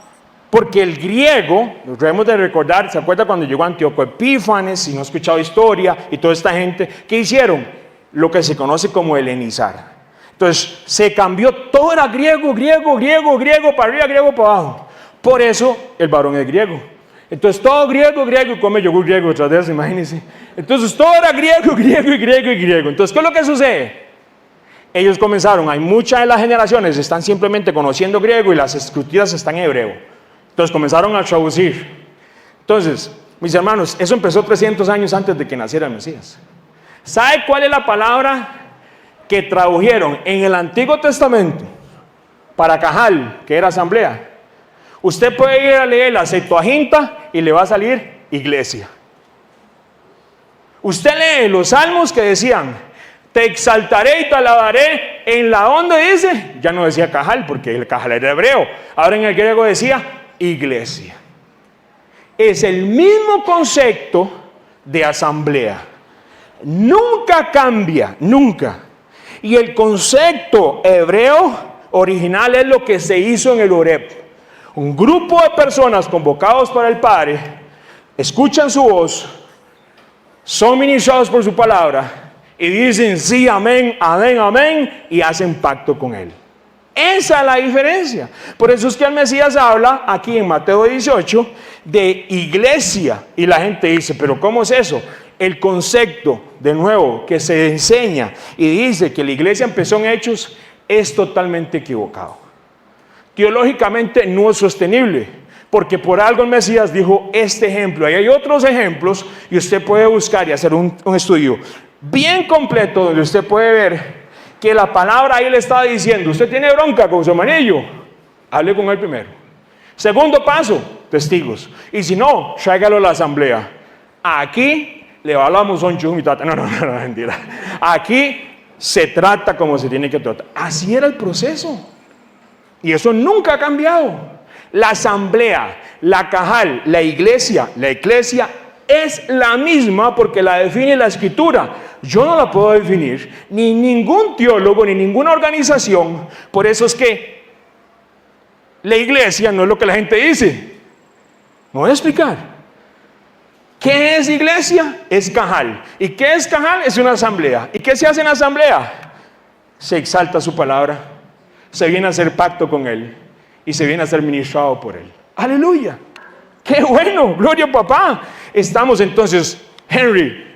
porque el griego, lo debemos de recordar, ¿se acuerda cuando llegó Antíoco Epífanes, si no ha escuchado historia, y toda esta gente, ¿qué hicieron? Lo que se conoce como helenizar. Entonces, se cambió, todo era griego, para arriba, griego, para abajo. Por eso, el varón es griego. Entonces, todo griego, y come yogur griego detrás de eso, imagínense. Entonces, todo era griego. Entonces, ¿qué es lo que sucede? Ellos comenzaron, hay muchas de las generaciones están simplemente conociendo griego y las escrituras están en hebreo. Entonces, comenzaron a traducir. Entonces, mis hermanos, eso empezó 300 años antes de que naciera el Mesías. ¿Sabe cuál es la palabra que tradujeron en el Antiguo Testamento para Cajal, que era asamblea? Usted puede ir a leer la Septuaginta y le va a salir iglesia. Usted lee los salmos que decían, te exaltaré y te alabaré, en la onda dice, ya no decía Cajal, porque el Cajal era hebreo, ahora en el griego decía iglesia. Es el mismo concepto de asamblea. Nunca cambia, nunca. Y el concepto hebreo original es lo que se hizo en el Horeb. Un grupo de personas convocados para el Padre, escuchan su voz, son ministrados por su palabra y dicen sí, amén, amén, amén, y hacen pacto con Él. Esa es la diferencia. Por eso es que el Mesías habla aquí en Mateo 18 de iglesia, y la gente dice, pero ¿cómo es eso? El concepto, de nuevo, que se enseña y dice que la iglesia empezó en Hechos es totalmente equivocado. Teológicamente no es sostenible, porque por algo el Mesías dijo este ejemplo. Ahí hay otros ejemplos y usted puede buscar y hacer un estudio bien completo donde usted puede ver que la palabra ahí le estaba diciendo, usted tiene bronca con su hermanillo, hable con él primero. Segundo paso, testigos. Y si no, tráigalo a la asamblea. Aquí le hablamos un chumitato. No, mentira. Aquí se trata como se tiene que tratar. Así era el proceso. Y eso nunca ha cambiado. La asamblea, la Cajal, la iglesia es la misma porque la define la Escritura. Yo no la puedo definir, ni ningún teólogo, ni ninguna organización. Por eso es que la iglesia no es lo que la gente dice. Me voy a explicar. ¿Qué es iglesia? Es Cajal. ¿Y qué es Cajal? Es una asamblea. ¿Y qué se hace en la asamblea? Se exalta su palabra, se viene a hacer pacto con Él y se viene a ser ministrado por Él. ¡Aleluya! ¡Qué bueno! ¡Gloria a papá! Estamos entonces, Henry,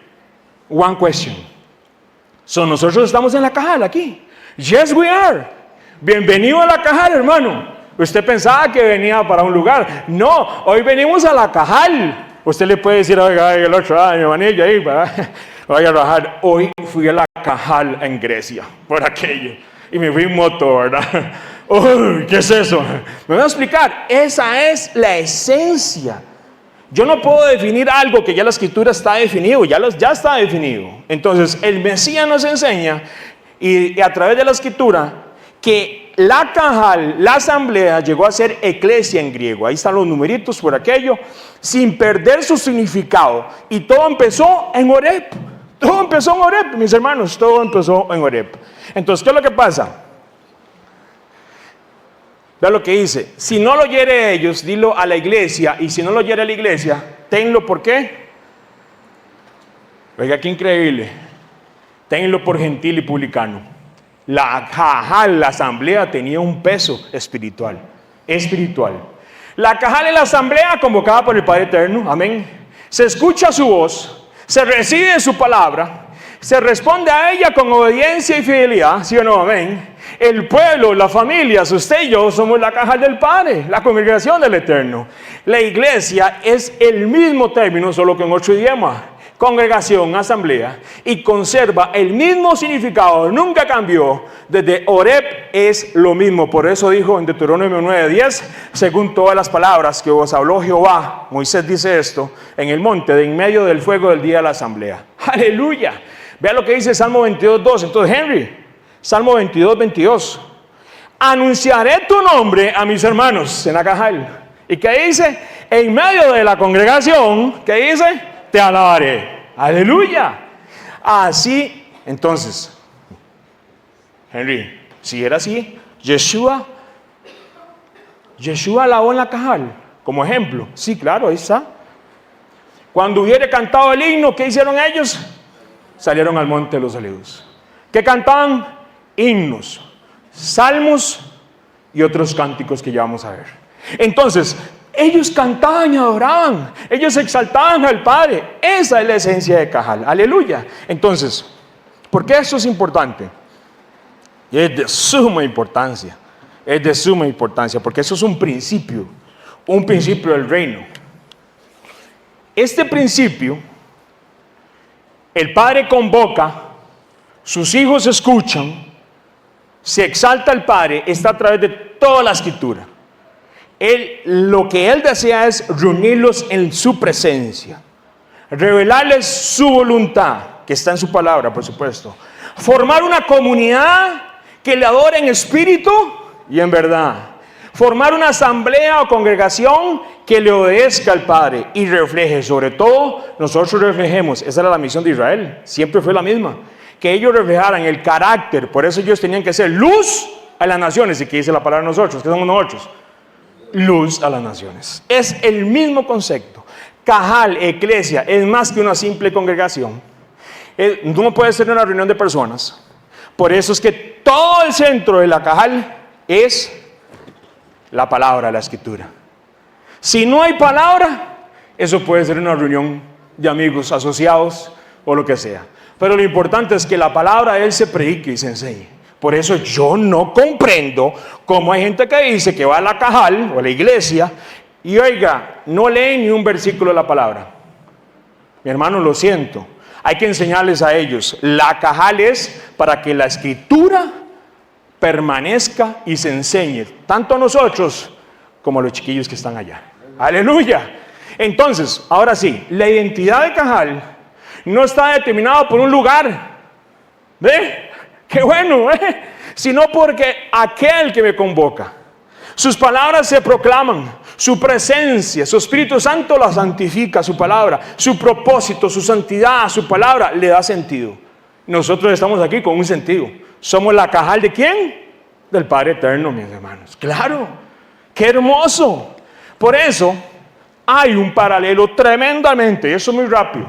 one question. So, nosotros estamos en la Cajal aquí. Yes, we are. Bienvenido a la Cajal, hermano. Usted pensaba que venía para un lugar. No, hoy venimos a la Cajal. Usted le puede decir, oiga, el otro año, manilla ahí, vaya a trabajar. Hoy fui a la Cajal en Grecia, por aquello. Y me fui en moto, ¿verdad? Uy, ¿qué es eso? Me voy a explicar. Esa es la esencia. Yo no puedo definir algo que ya la Escritura está definido, ya está definido. Entonces, el Mesías nos enseña, y a través de la Escritura, que la Cajal, la asamblea, llegó a ser eclesia en griego. Ahí están los numeritos por aquello, sin perder su significado. Y todo empezó en Horeb. Todo empezó en Horeb, mis hermanos, todo empezó en Horeb. Entonces, ¿qué es lo que pasa? Vea lo que dice: si no lo oyere ellos, dilo a la iglesia, y si no lo oyere la iglesia, tenlo por qué. Oiga, qué increíble. Tenlo por gentil y publicano. La Cajal, la asamblea, tenía un peso espiritual. La Cajal en la asamblea, convocada por el Padre Eterno, amén. Se escucha su voz, se recibe su palabra, se responde a ella con obediencia y fidelidad, ¿sí o no? Amén. El pueblo, la familia, usted y yo somos la Cajal del Padre, la congregación del Eterno. La iglesia es el mismo término, solo que en otro idioma. Congregación, asamblea, y conserva el mismo significado, nunca cambió. Desde Horeb es lo mismo. Por eso dijo en Deuteronomio 9:10, según todas las palabras que os habló Jehová, Moisés dice esto, en el monte de en medio del fuego del día de la asamblea. Aleluya. Vea lo que dice Salmo 22:2. Entonces, Henry, Salmo 22:22. Anunciaré tu nombre a mis hermanos en la Cajal. ¿Y qué dice? En medio de la congregación, ¿qué dice? Te alabaré. Aleluya. Así, entonces, Henry, si era así, Yeshua alabó en la Cajal, como ejemplo. Sí, claro, ahí está. Cuando hubiere cantado el himno, ¿qué hicieron ellos? Salieron al monte de los olivos. ¿Qué cantaban? Himnos, salmos y otros cánticos que ya vamos a ver. Entonces, ellos cantaban y adoraban, ellos exaltaban al Padre. Esa es la esencia de Cajal. Aleluya. Entonces, ¿por qué esto es importante? Y es de suma importancia. Es de suma importancia porque eso es un principio del reino. Este principio, el Padre convoca, sus hijos escuchan, se exalta al Padre, está a través de toda la Escritura. Lo que Él desea es reunirlos en su presencia, revelarles su voluntad, que está en su palabra, por supuesto, formar una comunidad que le adore en espíritu y en verdad, formar una asamblea o congregación que le obedezca al Padre y refleje, sobre todo, nosotros reflejemos. Esa era la misión de Israel, siempre fue la misma, que ellos reflejaran el carácter. Por eso ellos tenían que ser luz a las naciones. ¿Y qué dice la palabra nosotros? ¿Qué somos nosotros? Luz a las naciones. Es el mismo concepto. Cajal, eclesia, es más que una simple congregación. No puede ser una reunión de personas. Por eso es que todo el centro de la Cajal es la palabra, la Escritura. Si no hay palabra, eso puede ser una reunión de amigos, asociados o lo que sea. Pero lo importante es que la palabra de Él se predique y se enseñe. Por eso yo no comprendo cómo hay gente que dice que va a la Cajal o a la iglesia y oiga, no lee ni un versículo de la palabra. Mi hermano, lo siento. Hay que enseñarles a ellos. La Cajal es para que la Escritura permanezca y se enseñe, tanto a nosotros como a los chiquillos que están allá. Aleluya. Entonces, ahora sí, la identidad de Cajal no está determinada por un lugar. ¿Ve? ¡Qué bueno! Sino porque aquel que me convoca. Sus palabras se proclaman, su presencia, su Espíritu Santo la santifica, su palabra, su propósito, su santidad, su palabra le da sentido. Nosotros estamos aquí con un sentido. ¿Somos la Cajal de quién? Del Padre Eterno, mis hermanos. ¡Claro! ¡Qué hermoso! Por eso hay un paralelo tremendamente, eso muy rápido.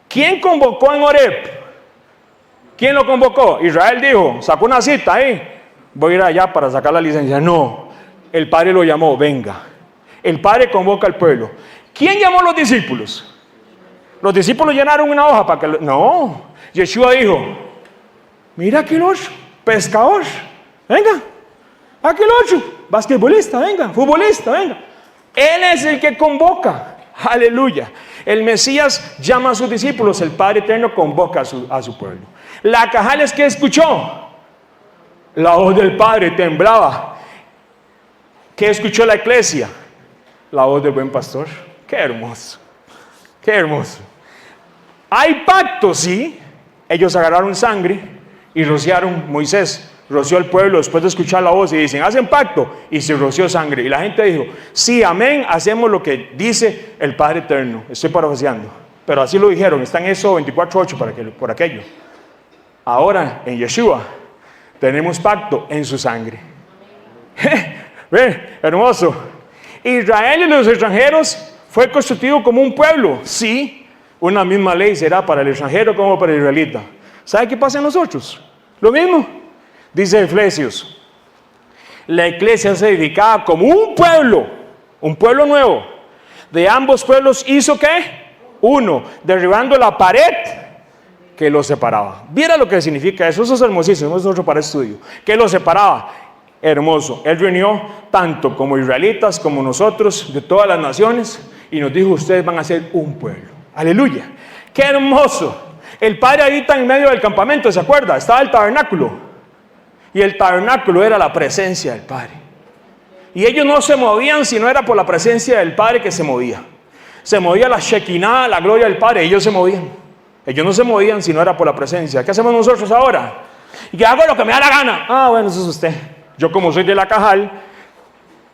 ¿Quién convocó en Horeb? ¿Quién lo convocó? Israel dijo, sacó una cita ahí, voy a ir allá para sacar la licencia. No, el Padre lo llamó, venga. El Padre convoca al pueblo. ¿Quién llamó a los discípulos? Los discípulos llenaron una hoja para que... No, Yeshua dijo, mira aquel otro, pescador, venga. Aquel otro, basquetbolista, venga, futbolista, venga. Él es el que convoca. Aleluya. El Mesías llama a sus discípulos, el Padre Eterno convoca a su pueblo. La Cajal es que escuchó La voz del Padre temblaba. ¿Qué escuchó la iglesia? La voz del buen pastor. Qué hermoso, qué hermoso. Hay pacto, sí. Ellos agarraron sangre y rociaron. Moisés roció al pueblo después de escuchar la voz y dicen, hacen pacto, y se roció sangre. Y la gente dijo, sí, amén, hacemos lo que dice el Padre Eterno. Estoy parafraseando, pero así lo dijeron. Está en eso 24:8 por aquello. Ahora en Yeshua tenemos pacto en su sangre. Ve, hermoso. Israel y los extranjeros fue constituido como un pueblo. Sí, una misma ley será para el extranjero como para el israelita. ¿Sabe qué pasa en nosotros? Lo mismo. Dice Efesios, la iglesia se dedicaba como un pueblo nuevo. De ambos pueblos hizo ¿qué? Uno, derribando la pared que los separaba. Viera lo que significa eso. Eso es hermosísimo, eso es otro para estudio. Que los separaba. Hermoso. Él reunió tanto como israelitas como nosotros de todas las naciones y nos dijo, ustedes van a ser un pueblo. Aleluya. Qué hermoso. El Padre habita en medio del campamento, ¿se acuerda? Estaba el tabernáculo. Y el tabernáculo era la presencia del Padre. Y ellos no se movían si no era por la presencia del Padre que se movía. Se movía la Shekinah, la gloria del Padre. Ellos se movían. Ellos no se movían si no era por la presencia. ¿Qué hacemos nosotros ahora? Y que hago lo que me da la gana. Ah, bueno, eso es usted. Yo, como soy de la Cajal,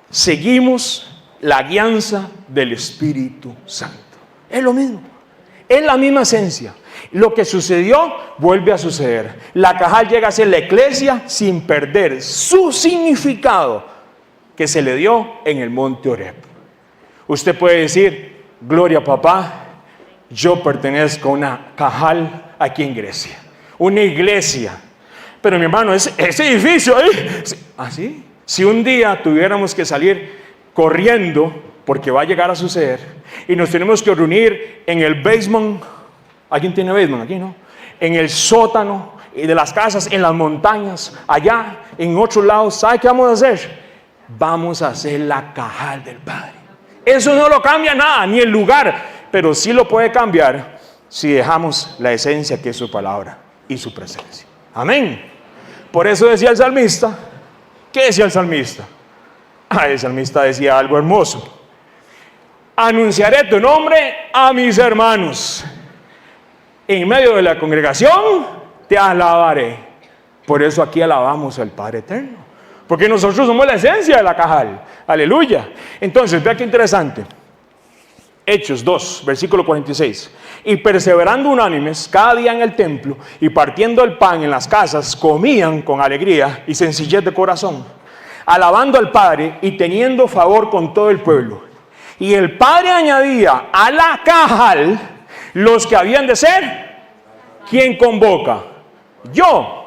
seguimos la guianza del Espíritu Santo. Es lo mismo. Es la misma esencia. Lo que sucedió vuelve a suceder. La Cajal llega a ser la iglesia sin perder su significado que se le dio en el monte Horeb. Usted puede decir, gloria papá, yo pertenezco a una Cajal aquí en Grecia, una iglesia. Pero mi hermano, ese edificio ahí, ¿ah, sí? Si un día tuviéramos que salir corriendo, porque va a llegar a suceder, y nos tenemos que reunir en el basement, ¿alguien tiene basement aquí, no? En el sótano de las casas, en las montañas, allá, en otros lados, ¿sabe qué vamos a hacer? Vamos a hacer la Cajal del Padre. Eso no lo cambia nada, ni el lugar, pero sí lo puede cambiar si dejamos la esencia que es su palabra y su presencia. Amén. Por eso decía el salmista, ¿qué decía el salmista? El salmista decía algo hermoso. Anunciaré tu nombre a mis hermanos. En medio de la congregación te alabaré. Por eso aquí alabamos al Padre Eterno. Porque nosotros somos la esencia de la Cajal. Aleluya. Entonces, vea qué interesante. Hechos 2, versículo 46. Y perseverando unánimes cada día en el templo y partiendo el pan en las casas, comían con alegría y sencillez de corazón, alabando al Padre y teniendo favor con todo el pueblo. Y el Padre añadía a la Cajal los que habían de ser. ¿Quién convoca? Yo.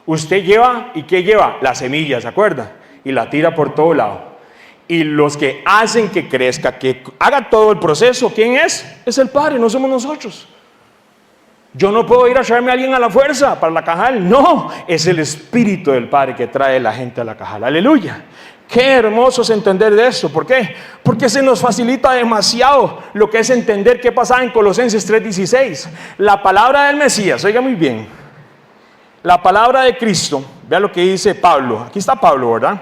Usted lleva, ¿y qué lleva? La semilla, ¿se acuerda? Y la tira por todo lado. Y los que hacen que crezca, que haga todo el proceso, ¿quién es? Es el Padre, no somos nosotros. Yo no puedo ir a traerme a alguien a la fuerza para la Cajal. No, es el Espíritu del Padre que trae a la gente a la Cajal. Aleluya. Qué hermoso es entender de eso. ¿Por qué? Porque se nos facilita demasiado lo que es entender qué pasaba en Colosenses 3:16. La palabra del Mesías, oiga muy bien. La palabra de Cristo, vea lo que dice Pablo. Aquí está Pablo, ¿verdad?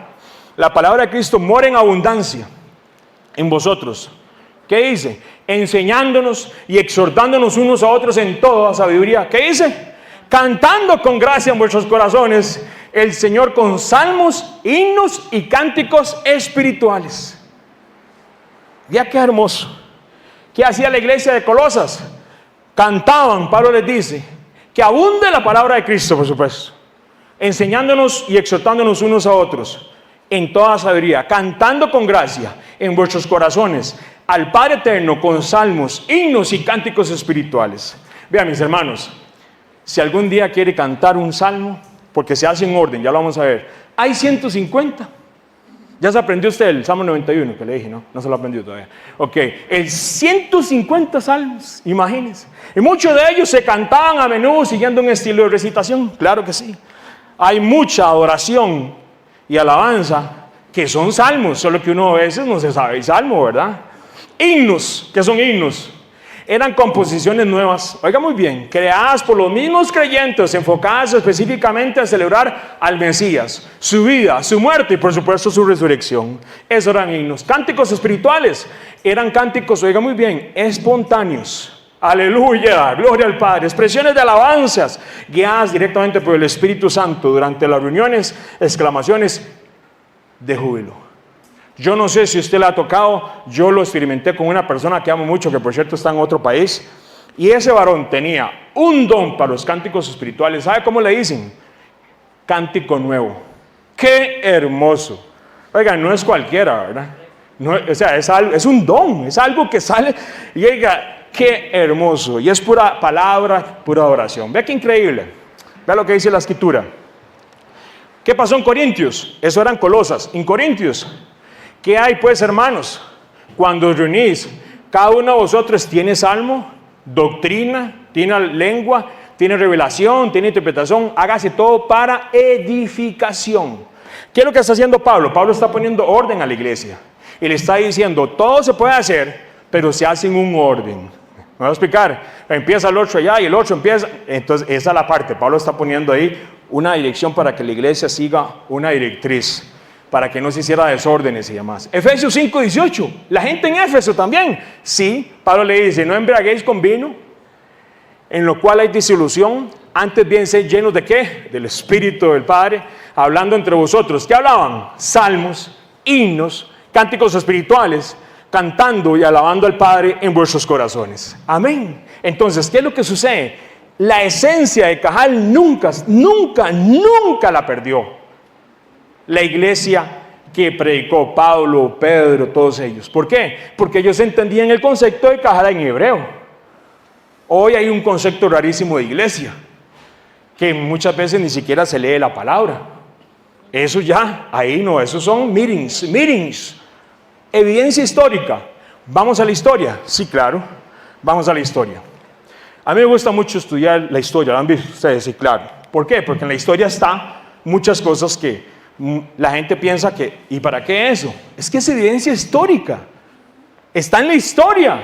La palabra de Cristo mora en abundancia en vosotros. ¿Qué dice? Enseñándonos y exhortándonos unos a otros en toda sabiduría. ¿Qué dice? Cantando con gracia en vuestros corazones el Señor con salmos, himnos y cánticos espirituales. Ya qué hermoso. ¿Qué hacía la iglesia de Colosas? Cantaban, Pablo les dice, que abunde la palabra de Cristo, por supuesto, enseñándonos y exhortándonos unos a otros en toda sabiduría, cantando con gracia en vuestros corazones al Padre Eterno con salmos, himnos y cánticos espirituales. Vean, mis hermanos, si algún día quiere cantar un salmo, porque se hace en orden, ya lo vamos a ver, hay 150. Ya se aprendió usted el Salmo 91 que le dije, ¿no? No se lo aprendió todavía. Ok, el 150 salmos, imagínense. Y muchos de ellos se cantaban a menudo siguiendo un estilo de recitación, claro que sí. Hay mucha adoración y alabanza que son salmos, solo que uno a veces no se sabe el salmo, ¿verdad? Himnos, ¿qué son himnos? Eran composiciones nuevas, oiga muy bien, creadas por los mismos creyentes, enfocadas específicamente a celebrar al Mesías, su vida, su muerte y por supuesto su resurrección. Esos eran himnos. Cánticos espirituales eran cánticos, oiga muy bien, espontáneos. Aleluya, gloria al Padre. Expresiones de alabanzas guiadas directamente por el Espíritu Santo durante las reuniones, exclamaciones de júbilo. Yo no sé si usted le ha tocado, yo lo experimenté con una persona que amo mucho, que por cierto está en otro país, y ese varón tenía un don para los cánticos espirituales. ¿Sabe cómo le dicen? Cántico nuevo. ¡Qué hermoso! Oiga, no es cualquiera, ¿verdad? No, o sea, es un don, es algo que sale y oiga, ¡qué hermoso! Y es pura palabra, pura oración. Vea qué increíble. Vea lo que dice la Escritura. ¿Qué pasó en Corintios? Eso eran Colosas. En Corintios, ¿qué hay pues, hermanos? Cuando os reunís, cada uno de vosotros tiene salmo, doctrina, tiene lengua, tiene revelación, tiene interpretación. Hágase todo para edificación. ¿Qué es lo que está haciendo Pablo? Pablo está poniendo orden a la iglesia. Y le está diciendo, todo se puede hacer, pero se hace en un orden. Me voy a explicar. Empieza el otro allá y el otro empieza. Entonces, esa es la parte. Pablo está poniendo ahí una dirección para que la iglesia siga una directriz, para que no se hiciera desórdenes y demás. Efesios 5:18. La gente en Éfeso también. Sí, Pablo le dice, no embriaguéis con vino, en lo cual hay disolución. Antes bien, sed llenos de ¿qué? Del Espíritu del Padre, hablando entre vosotros. ¿Qué hablaban? Salmos, himnos, cánticos espirituales, cantando y alabando al Padre en vuestros corazones. Amén. Entonces, ¿qué es lo que sucede? La esencia de Cajal nunca la perdió la iglesia que predicó Pablo, Pedro, todos ellos. ¿Por qué? Porque ellos entendían el concepto de Cajal en hebreo. Hoy hay un concepto rarísimo de iglesia, que muchas veces ni siquiera se lee la palabra. Eso ya, ahí no, esos son meetings. Evidencia histórica. ¿Vamos a la historia? Sí, claro, vamos a la historia. A mí me gusta mucho estudiar la historia, ¿lo han visto ustedes? Sí, claro. ¿Por qué? Porque en la historia está muchas cosas que la gente piensa que, ¿y para qué eso? Es que es evidencia histórica. Está en la historia.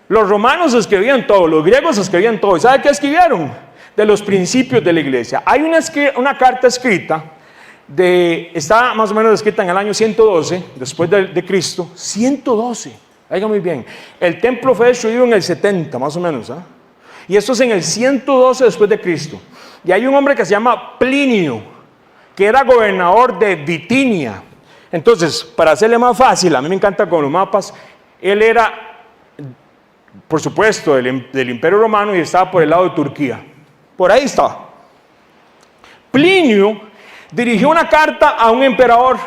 Los romanos escribían todo, los griegos escribían todo. ¿Y sabe qué escribieron? De los principios de la iglesia. Hay una carta escrita, está más o menos escrita en el año 112, después de Cristo. 112, oiga muy bien. El templo fue destruido en el 70, más o menos. Y esto es en el 112 después de Cristo. Y hay un hombre que se llama Plinio, que era gobernador de Bitinia. Entonces, para hacerle más fácil, a mí me encanta con los mapas, él era, por supuesto, del Imperio Romano y estaba por el lado de Turquía. Por ahí estaba. Plinio dirigió una carta a un emperador.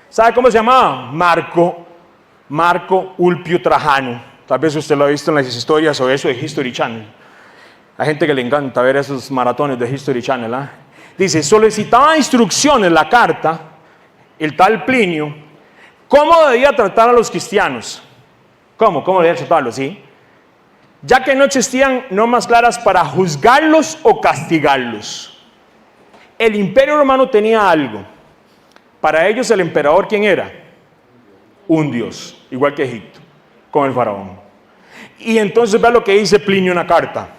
¿Sabe cómo se llamaba? Marco Ulpio Trajano. Tal vez usted lo ha visto en las historias o eso de History Channel. Hay gente que le encanta ver esos maratones de History Channel. Dice, solicitaba instrucciones la carta, el tal Plinio, cómo debía tratar a los cristianos. ¿Cómo debía tratarlos? ¿Sí? Ya que no existían normas claras para juzgarlos o castigarlos. El Imperio Romano tenía algo. Para ellos el emperador, ¿quién era? Un dios, igual que Egipto, con el faraón. Y entonces vea lo que dice Plinio en la carta.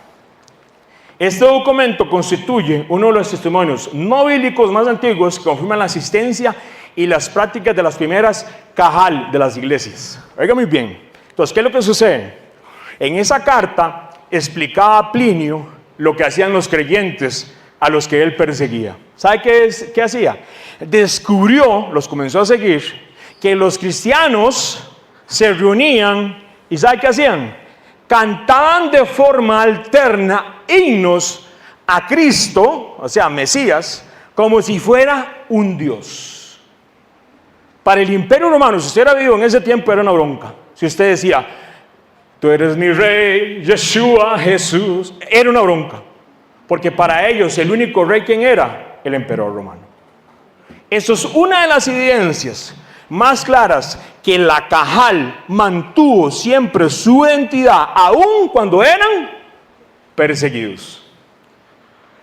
Este documento constituye uno de los testimonios no bíblicos más antiguos que confirman la existencia y las prácticas de las primeras Cajal de las iglesias. Oiga muy bien. Entonces, ¿qué es lo que sucede? En esa carta explicaba Plinio lo que hacían los creyentes a los que él perseguía. ¿Sabe qué hacía? Los comenzó a seguir, que los cristianos se reunían y ¿sabe qué hacían? Cantaban de forma alterna himnos a Cristo, o sea, Mesías, como si fuera un Dios. Para el Imperio Romano, si usted era vivo en ese tiempo, era una bronca. Si usted decía, tú eres mi rey, Yeshua, Jesús, era una bronca. Porque para ellos el único rey, ¿quién era? El emperador romano. Eso es una de las evidencias más claras que la Cajal mantuvo siempre su identidad, aun cuando eran perseguidos.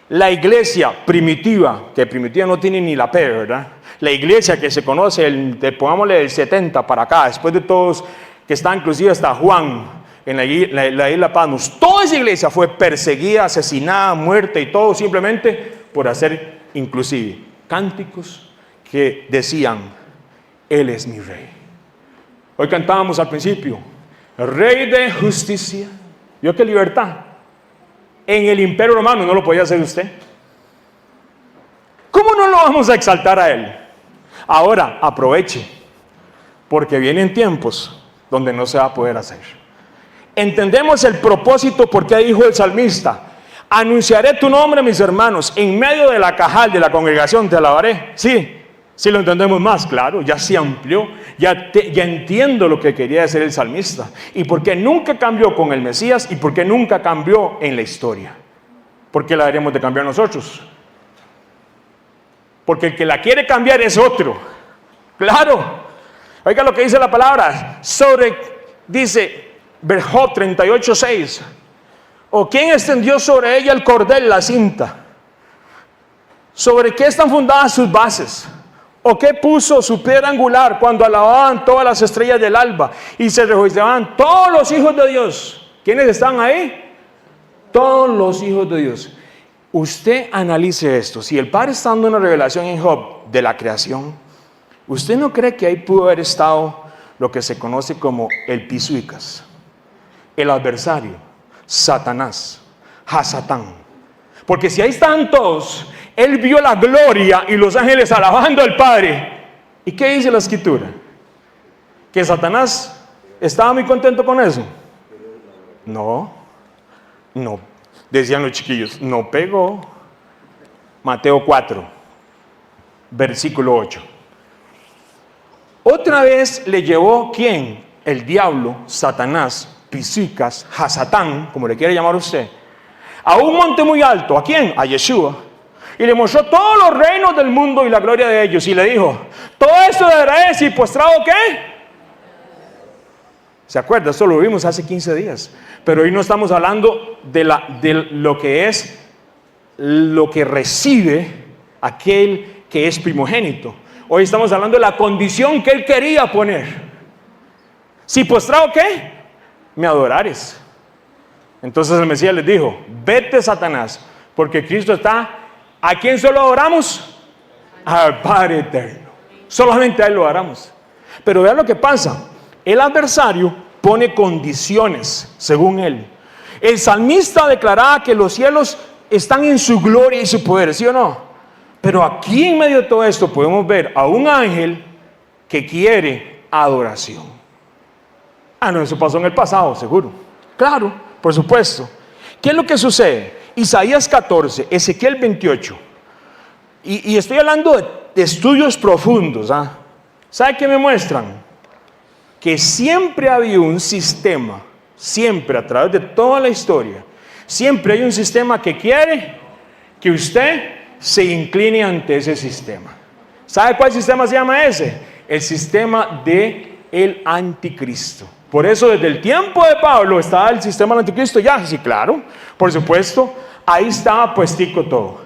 La iglesia primitiva, que primitiva no tiene ni la P, ¿verdad? La iglesia que se conoce, pongámosle del 70 para acá, después de todos, que está inclusive hasta Juan, en la isla Patmos. Toda esa iglesia fue perseguida, asesinada, muerta y todo simplemente por hacer inclusive cánticos que decían: Él es mi rey. Hoy cantábamos al principio: Rey de justicia. ¿Vio qué libertad? En el Imperio Romano no lo podía hacer usted. ¿Cómo no lo vamos a exaltar a Él? Ahora, aproveche, porque vienen tiempos donde no se va a poder hacer. Entendemos el propósito porque dijo el salmista: anunciaré tu nombre, mis hermanos, en medio de la cajal de la congregación te alabaré. Sí, sí lo entendemos más, claro, ya se amplió, ya entiendo lo que quería decir el salmista. Y por qué nunca cambió con el Mesías y por qué nunca cambió en la historia. ¿Por qué la deberíamos de cambiar nosotros? Porque el que la quiere cambiar es otro. Claro. Oiga lo que dice la palabra. Dice Job 38:6. ¿O quién extendió sobre ella el cordel, la cinta? ¿Sobre qué están fundadas sus bases? ¿O qué puso su piedra angular cuando alababan todas las estrellas del alba y se regocijaban todos los hijos de Dios? ¿Quiénes están ahí? Todos los hijos de Dios. Usted analice esto. Si el Padre está dando una revelación en Job de la creación, ¿usted no cree que ahí pudo haber estado lo que se conoce como el pisuicas, el adversario, Satanás, Hasatán? Porque si ahí están todos, él vio la gloria y los ángeles alabando al Padre. ¿Y qué dice la Escritura? ¿Que Satanás estaba muy contento con eso? No. Decían los chiquillos, no pegó. Mateo 4, versículo 8. Otra vez le llevó, ¿quién? El diablo, Satanás, Pisuicas, Hasatán, como le quiere llamar usted, a un monte muy alto. ¿A quién? A Yeshua. Y le mostró todos los reinos del mundo y la gloria de ellos. Y le dijo: todo esto deberá decir, postrado, ¿qué? ¿Se acuerda? Esto lo vimos hace 15 días. Pero hoy no estamos hablando de lo que es, lo que recibe aquel que es primogénito. Hoy estamos hablando de la condición que él quería poner. Si postrado, ¿qué? Me adorares. Entonces el Mesías les dijo: vete, Satanás, porque Cristo está. ¿A quién solo adoramos? Al Padre eterno. Solamente a Él lo adoramos. Pero vean lo que pasa. El adversario pone condiciones según él. El salmista declaraba que los cielos están en su gloria y su poder, ¿sí o no? Pero aquí en medio de todo esto podemos ver a un ángel que quiere adoración. No, eso pasó en el pasado, seguro. Claro, por supuesto. ¿Qué es lo que sucede? Isaías 14, Ezequiel 28. Y estoy hablando de estudios profundos. ¿Sabe qué me muestran? Que siempre ha habido un sistema, siempre a través de toda la historia, siempre hay un sistema que quiere que usted se incline ante ese sistema. ¿Sabe cuál sistema se llama ese? El sistema del anticristo. Por eso desde el tiempo de Pablo estaba el sistema del anticristo ya, sí, claro, por supuesto, ahí estaba puestico todo.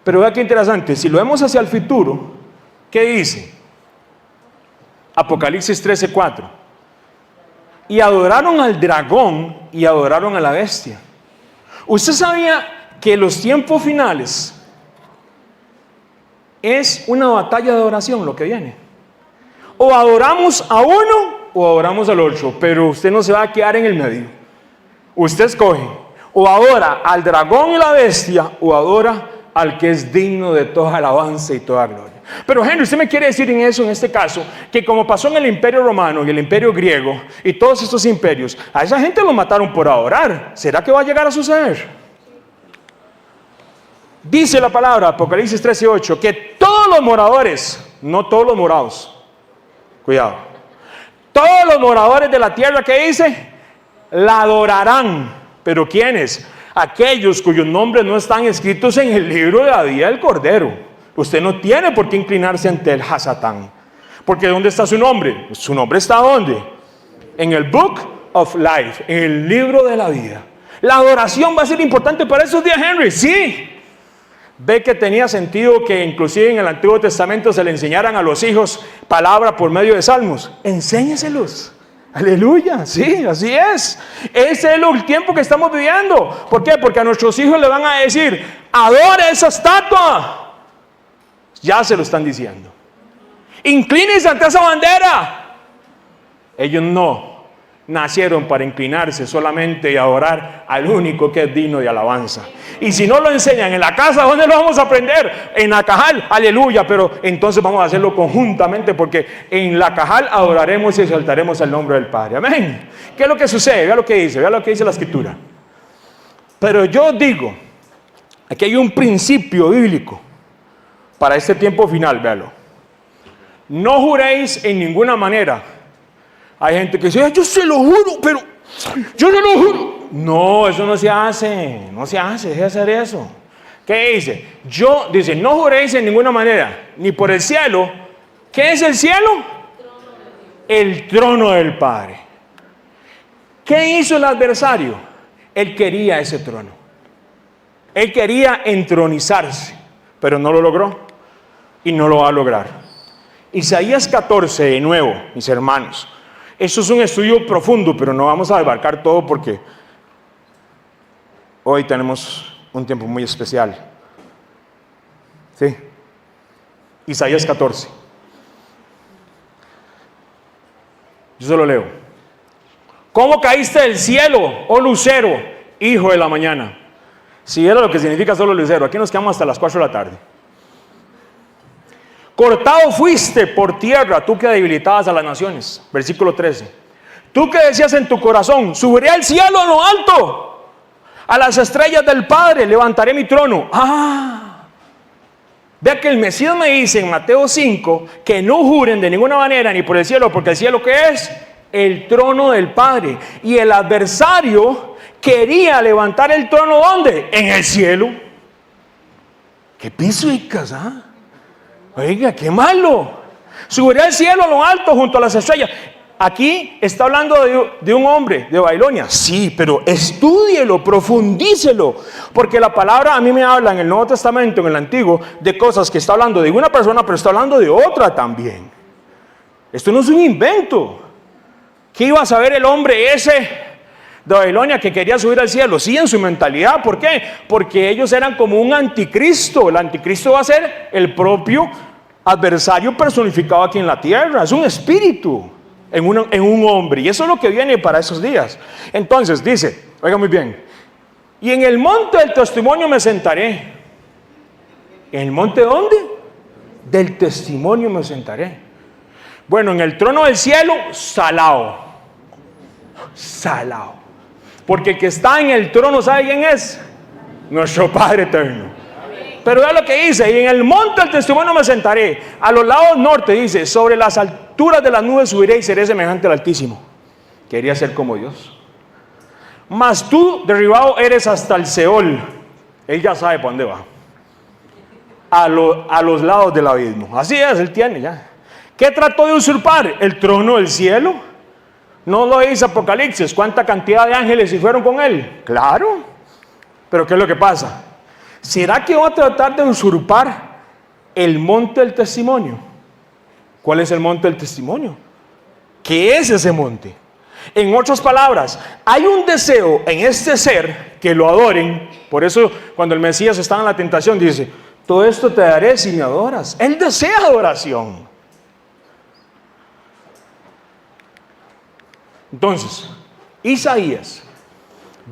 Pero vea qué interesante, si lo vemos hacia el futuro, ¿qué dice? Apocalipsis 13:4. Y adoraron al dragón y adoraron a la bestia. ¿Usted sabía que los tiempos finales es una batalla de adoración lo que viene? O adoramos a uno o adoramos al otro, pero usted no se va a quedar en el medio. Usted escoge, o adora al dragón y la bestia, o adora al que es digno de toda alabanza y toda gloria. Pero Henry, usted me quiere decir en eso, en este caso, que como pasó en el Imperio Romano y el Imperio Griego y todos estos imperios, a esa gente lo mataron por adorar. ¿Será que va a llegar a suceder? Dice la palabra, Apocalipsis 13:8, que todos los moradores, no todos los morados, cuidado, todos los moradores de la tierra, ¿qué dice? La adorarán. ¿Pero quiénes? Aquellos cuyos nombres no están escritos en el libro de la vida del Cordero. Usted no tiene por qué inclinarse ante el Hasatán. Porque ¿dónde está su nombre? Su nombre está ¿dónde? En el Book of Life, en el libro de la vida. La adoración va a ser importante para esos días, Henry. Sí. Ve que tenía sentido que inclusive en el Antiguo Testamento se le enseñaran a los hijos palabra por medio de salmos. Enséñeselos. Aleluya, sí, así es. Ese es el tiempo que estamos viviendo. ¿Por qué? Porque a nuestros hijos le van a decir, adora esa estatua. Ya se lo están diciendo. Inclínense ante esa bandera. Ellos no nacieron para inclinarse solamente y adorar al único que es digno de alabanza. Y si no lo enseñan en la casa, ¿dónde lo vamos a aprender? En la Cajal, aleluya. Pero entonces vamos a hacerlo conjuntamente, porque en la Cajal adoraremos y exaltaremos el nombre del Padre. Amén. ¿Qué es lo que sucede? Vea lo que dice la Escritura. Pero yo digo, aquí hay un principio bíblico para este tiempo final, véalo. No juréis en ninguna manera. Hay gente que dice, yo se lo juro, pero yo no lo juro. No, eso no se hace, deje de hacer eso. ¿Qué dice? Dice, no juréis en ninguna manera, ni por el cielo. ¿Qué es el cielo? El trono del Padre. ¿Qué hizo el adversario? Él quería ese trono. Él quería entronizarse, pero no lo logró y no lo va a lograr. Isaías 14, de nuevo, mis hermanos. Eso es un estudio profundo, pero no vamos a abarcar todo porque hoy tenemos un tiempo muy especial. ¿Sí? Isaías 14. Yo se lo leo. ¿Cómo caíste del cielo, oh lucero, hijo de la mañana? Si era lo que significa solo lucero, aquí nos quedamos hasta las 4 de la tarde. Cortado fuiste por tierra, tú que debilitabas a las naciones. Versículo 13. Tú que decías en tu corazón, subiré al cielo a lo alto, a las estrellas del Padre, levantaré mi trono. Vea que el Mesías me dice en Mateo 5, que no juren de ninguna manera ni por el cielo, porque el cielo ¿qué es? El trono del Padre. Y el adversario quería levantar el trono, ¿dónde? En el cielo. ¿Qué piso y casa? Oiga, qué malo. Subiré al cielo a lo alto junto a las estrellas. Aquí está hablando de un hombre de Babilonia. Sí, pero estúdielo, profundícelo. Porque la palabra a mí me habla en el Nuevo Testamento, en el Antiguo, de cosas que está hablando de una persona, pero está hablando de otra también. Esto no es un invento. ¿Qué iba a saber el hombre ese de Babilonia que quería subir al cielo? Sí, en su mentalidad. ¿Por qué? Porque ellos eran como un anticristo. El anticristo va a ser el propio adversario personificado aquí en la tierra. Es un espíritu en un hombre. Y eso es lo que viene para esos días. Entonces dice, oiga muy bien, y en el monte del testimonio me sentaré. ¿En el monte dónde? Del testimonio me sentaré. Bueno, en el trono del cielo, salao. Porque el que está en el trono, ¿sabe quién es? Nuestro Padre eterno. Pero vea lo que dice, y en el monte del testimonio me sentaré, a los lados norte, dice, sobre las alturas de las nubes subiré y seré semejante al Altísimo. Quería ser como Dios. Mas tú derribado eres hasta el Seol. Él ya sabe para dónde va. A los lados del abismo. Así es, él tiene ya. ¿Qué trató de usurpar? El trono del cielo. No lo dice Apocalipsis. ¿Cuánta cantidad de ángeles se fueron con él? Claro. Pero ¿qué es lo que pasa? ¿Será que va a tratar de usurpar el monte del testimonio? ¿Cuál es el monte del testimonio? ¿Qué es ese monte? En otras palabras, hay un deseo en este ser que lo adoren. Por eso cuando el Mesías estaba en la tentación dice, todo esto te daré si me adoras. Él desea adoración. Entonces, Isaías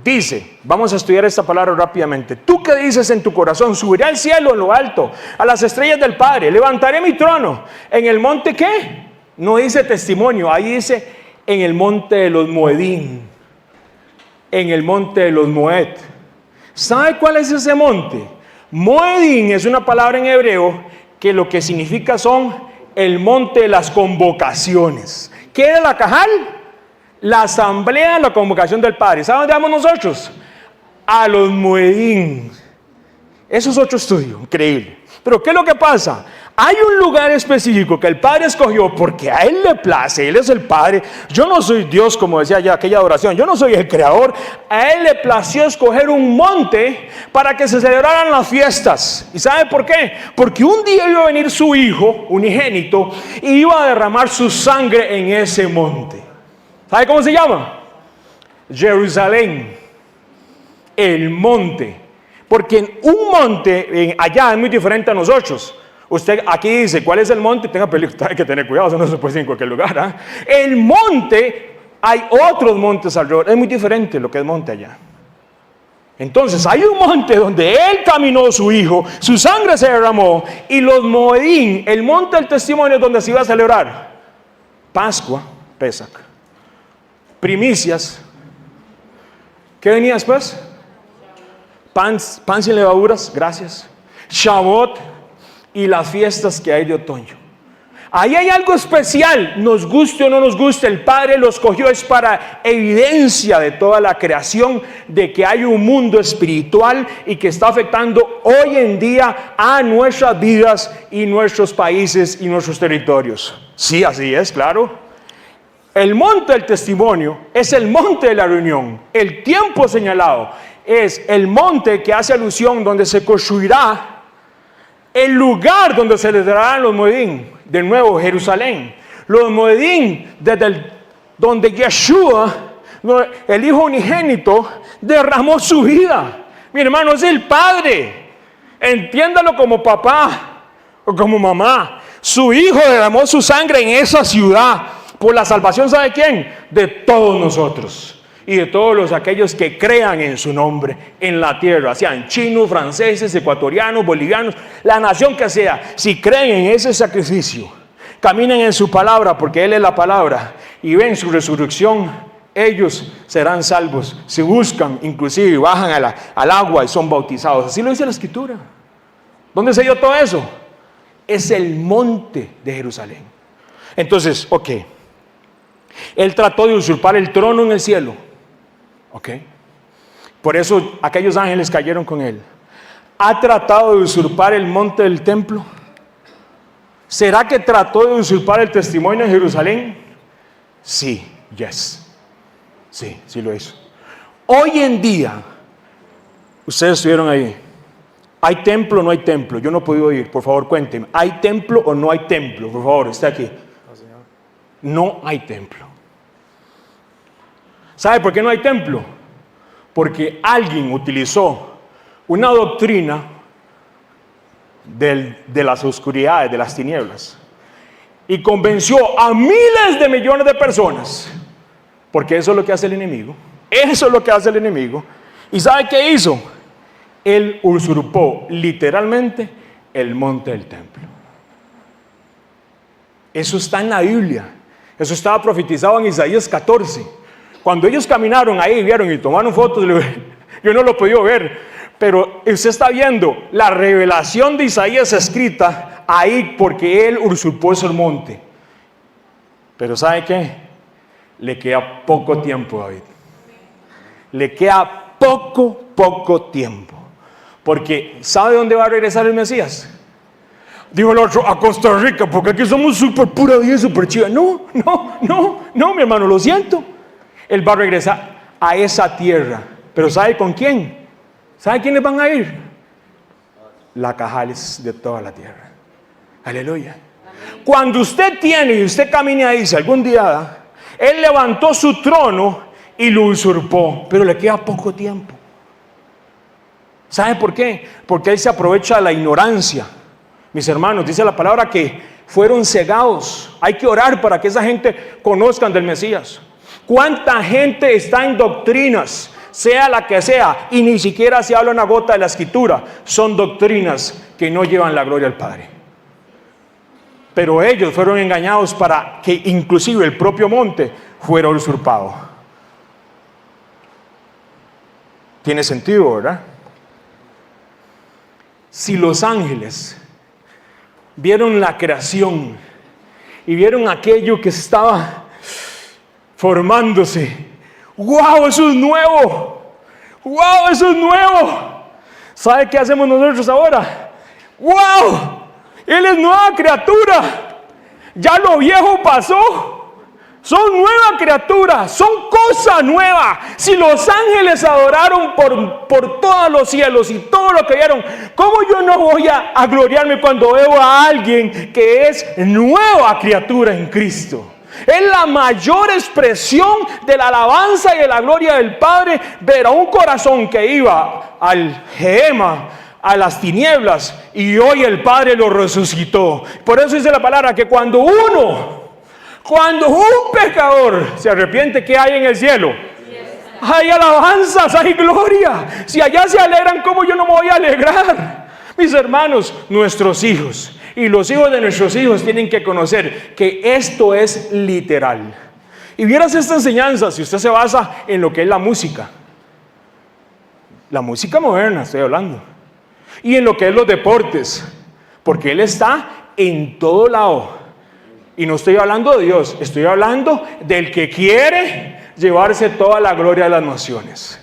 dice, vamos a estudiar esta palabra rápidamente. Tú que dices en tu corazón, subiré al cielo en lo alto, a las estrellas del Padre, levantaré mi trono. ¿En el monte qué? No dice testimonio, ahí dice en el monte de los Moedín, en el monte de los Moed. ¿Sabe cuál es ese monte? Moedín es una palabra en hebreo que lo que significa son el monte de las convocaciones. ¿Qué era la Cajal? La asamblea, la convocación del Padre. ¿Saben dónde vamos nosotros? A los Moedín. Eso es otro estudio, increíble. Pero ¿qué es lo que pasa? Hay un lugar específico que el Padre escogió porque a Él le place. Él es el Padre. Yo no soy Dios, como decía ya aquella adoración. Yo no soy el Creador. A Él le plació escoger un monte para que se celebraran las fiestas. ¿Y sabe por qué? Porque un día iba a venir su Hijo, unigénito, y iba a derramar su sangre en ese monte. ¿Sabe cómo se llama? Jerusalén, el monte. Porque un monte allá es muy diferente a nosotros. Usted aquí dice, ¿cuál es el monte? Tenga hay que tener cuidado, eso no se puede decir en cualquier lugar. El monte, hay otros montes alrededor, es muy diferente lo que es monte allá. Entonces hay un monte donde él caminó su hijo, su sangre se derramó, y los Moedín, el monte del testimonio donde se iba a celebrar Pascua, Pesach, primicias. ¿Qué venía después? Pan sin levaduras, gracias. Shavuot y las fiestas que hay de otoño. Ahí hay algo especial, nos guste o no nos guste, el Padre lo escogió, es para evidencia de toda la creación de que hay un mundo espiritual y que está afectando hoy en día a nuestras vidas y nuestros países y nuestros territorios. Sí, así es, claro. El monte del testimonio es el monte de la reunión. El tiempo señalado es el monte que hace alusión donde se construirá el lugar donde se les darán los Moedín, de nuevo Jerusalén. Los Moedín, desde donde Yeshua, el Hijo unigénito, derramó su vida. Mi hermano, es el Padre. Entiéndalo como papá o como mamá. Su Hijo derramó su sangre en esa ciudad por la salvación, ¿sabe quién? De todos nosotros. Y de todos aquellos que crean en su nombre en la tierra, sean chinos, franceses, ecuatorianos, bolivianos, la nación que sea, si creen en ese sacrificio, caminen en su palabra, porque Él es la palabra, y ven su resurrección, ellos serán salvos. Si buscan, inclusive bajan al agua y son bautizados. Así lo dice la Escritura. ¿Dónde se dio todo eso? Es el monte de Jerusalén. Entonces, ok, Él trató de usurpar el trono en el cielo. Ok, por eso aquellos ángeles cayeron con él. ¿Ha tratado de usurpar el monte del templo? ¿Será que trató de usurpar el testimonio en Jerusalén? Sí, sí lo hizo. Hoy en día, ustedes estuvieron ahí, ¿hay templo o no hay templo? Yo no he podido ir, por favor cuéntenme, ¿hay templo o no hay templo? Por favor, está aquí. No hay templo. ¿Sabe por qué no hay templo? Porque alguien utilizó una doctrina de las oscuridades, de las tinieblas, y convenció a miles de millones de personas, porque eso es lo que hace el enemigo. Eso es lo que hace el enemigo. ¿Y sabe qué hizo? Él usurpó literalmente el monte del templo. Eso está en la Biblia. Eso estaba profetizado en Isaías 14. Cuando ellos caminaron ahí, vieron y tomaron fotos, yo no lo podía ver, pero usted está viendo la revelación de Isaías escrita ahí porque él usurpó ese monte. Pero ¿sabe qué? Le queda poco tiempo, David. Le queda poco tiempo. Porque ¿sabe dónde va a regresar el Mesías? Dijo el otro, a Costa Rica, porque aquí somos súper pura vida, súper chiva. No, mi hermano, lo siento. Él va a regresar a esa tierra. Pero ¿sabe con quién? ¿Sabe quiénes van a ir? Lacajales de toda la tierra. Aleluya. Cuando usted tiene y usted camine ahí, si algún día, Él levantó su trono y lo usurpó, pero le queda poco tiempo. ¿Sabe por qué? Porque Él se aprovecha de la ignorancia. Mis hermanos, dice la palabra que fueron cegados. Hay que orar para que esa gente conozcan del Mesías. ¿Cuánta gente está en doctrinas, sea la que sea, y ni siquiera se habla una gota de la Escritura? Son doctrinas que no llevan la gloria al Padre. Pero ellos fueron engañados para que inclusive el propio monte fuera usurpado. Tiene sentido, ¿verdad? Si los ángeles vieron la creación y vieron aquello que estaba formándose, ¡wow! Eso es nuevo. ¡Wow! Eso es nuevo. ¿Sabe qué hacemos nosotros ahora? ¡Wow! Él es nueva criatura. Ya lo viejo pasó. Son nueva criatura, son cosa nueva. Si los ángeles adoraron por todos los cielos y todo lo que vieron, ¿cómo yo no voy a gloriarme cuando veo a alguien que es nueva criatura en Cristo? Es la mayor expresión de la alabanza y de la gloria del Padre, ver a un corazón que iba al Gehema, a las tinieblas, y hoy el Padre lo resucitó. Por eso dice la palabra que cuando un pecador se arrepiente, ¿qué hay en el cielo? Hay alabanzas, hay gloria. Si allá se alegran, ¿cómo yo no me voy a alegrar? Mis hermanos, nuestros hijos y los hijos de nuestros hijos tienen que conocer que esto es literal. Y vieras esta enseñanza, si usted se basa en lo que es la música moderna, estoy hablando, y en lo que es los deportes, porque Él está en todo lado. Y no estoy hablando de Dios, estoy hablando del que quiere llevarse toda la gloria de las naciones.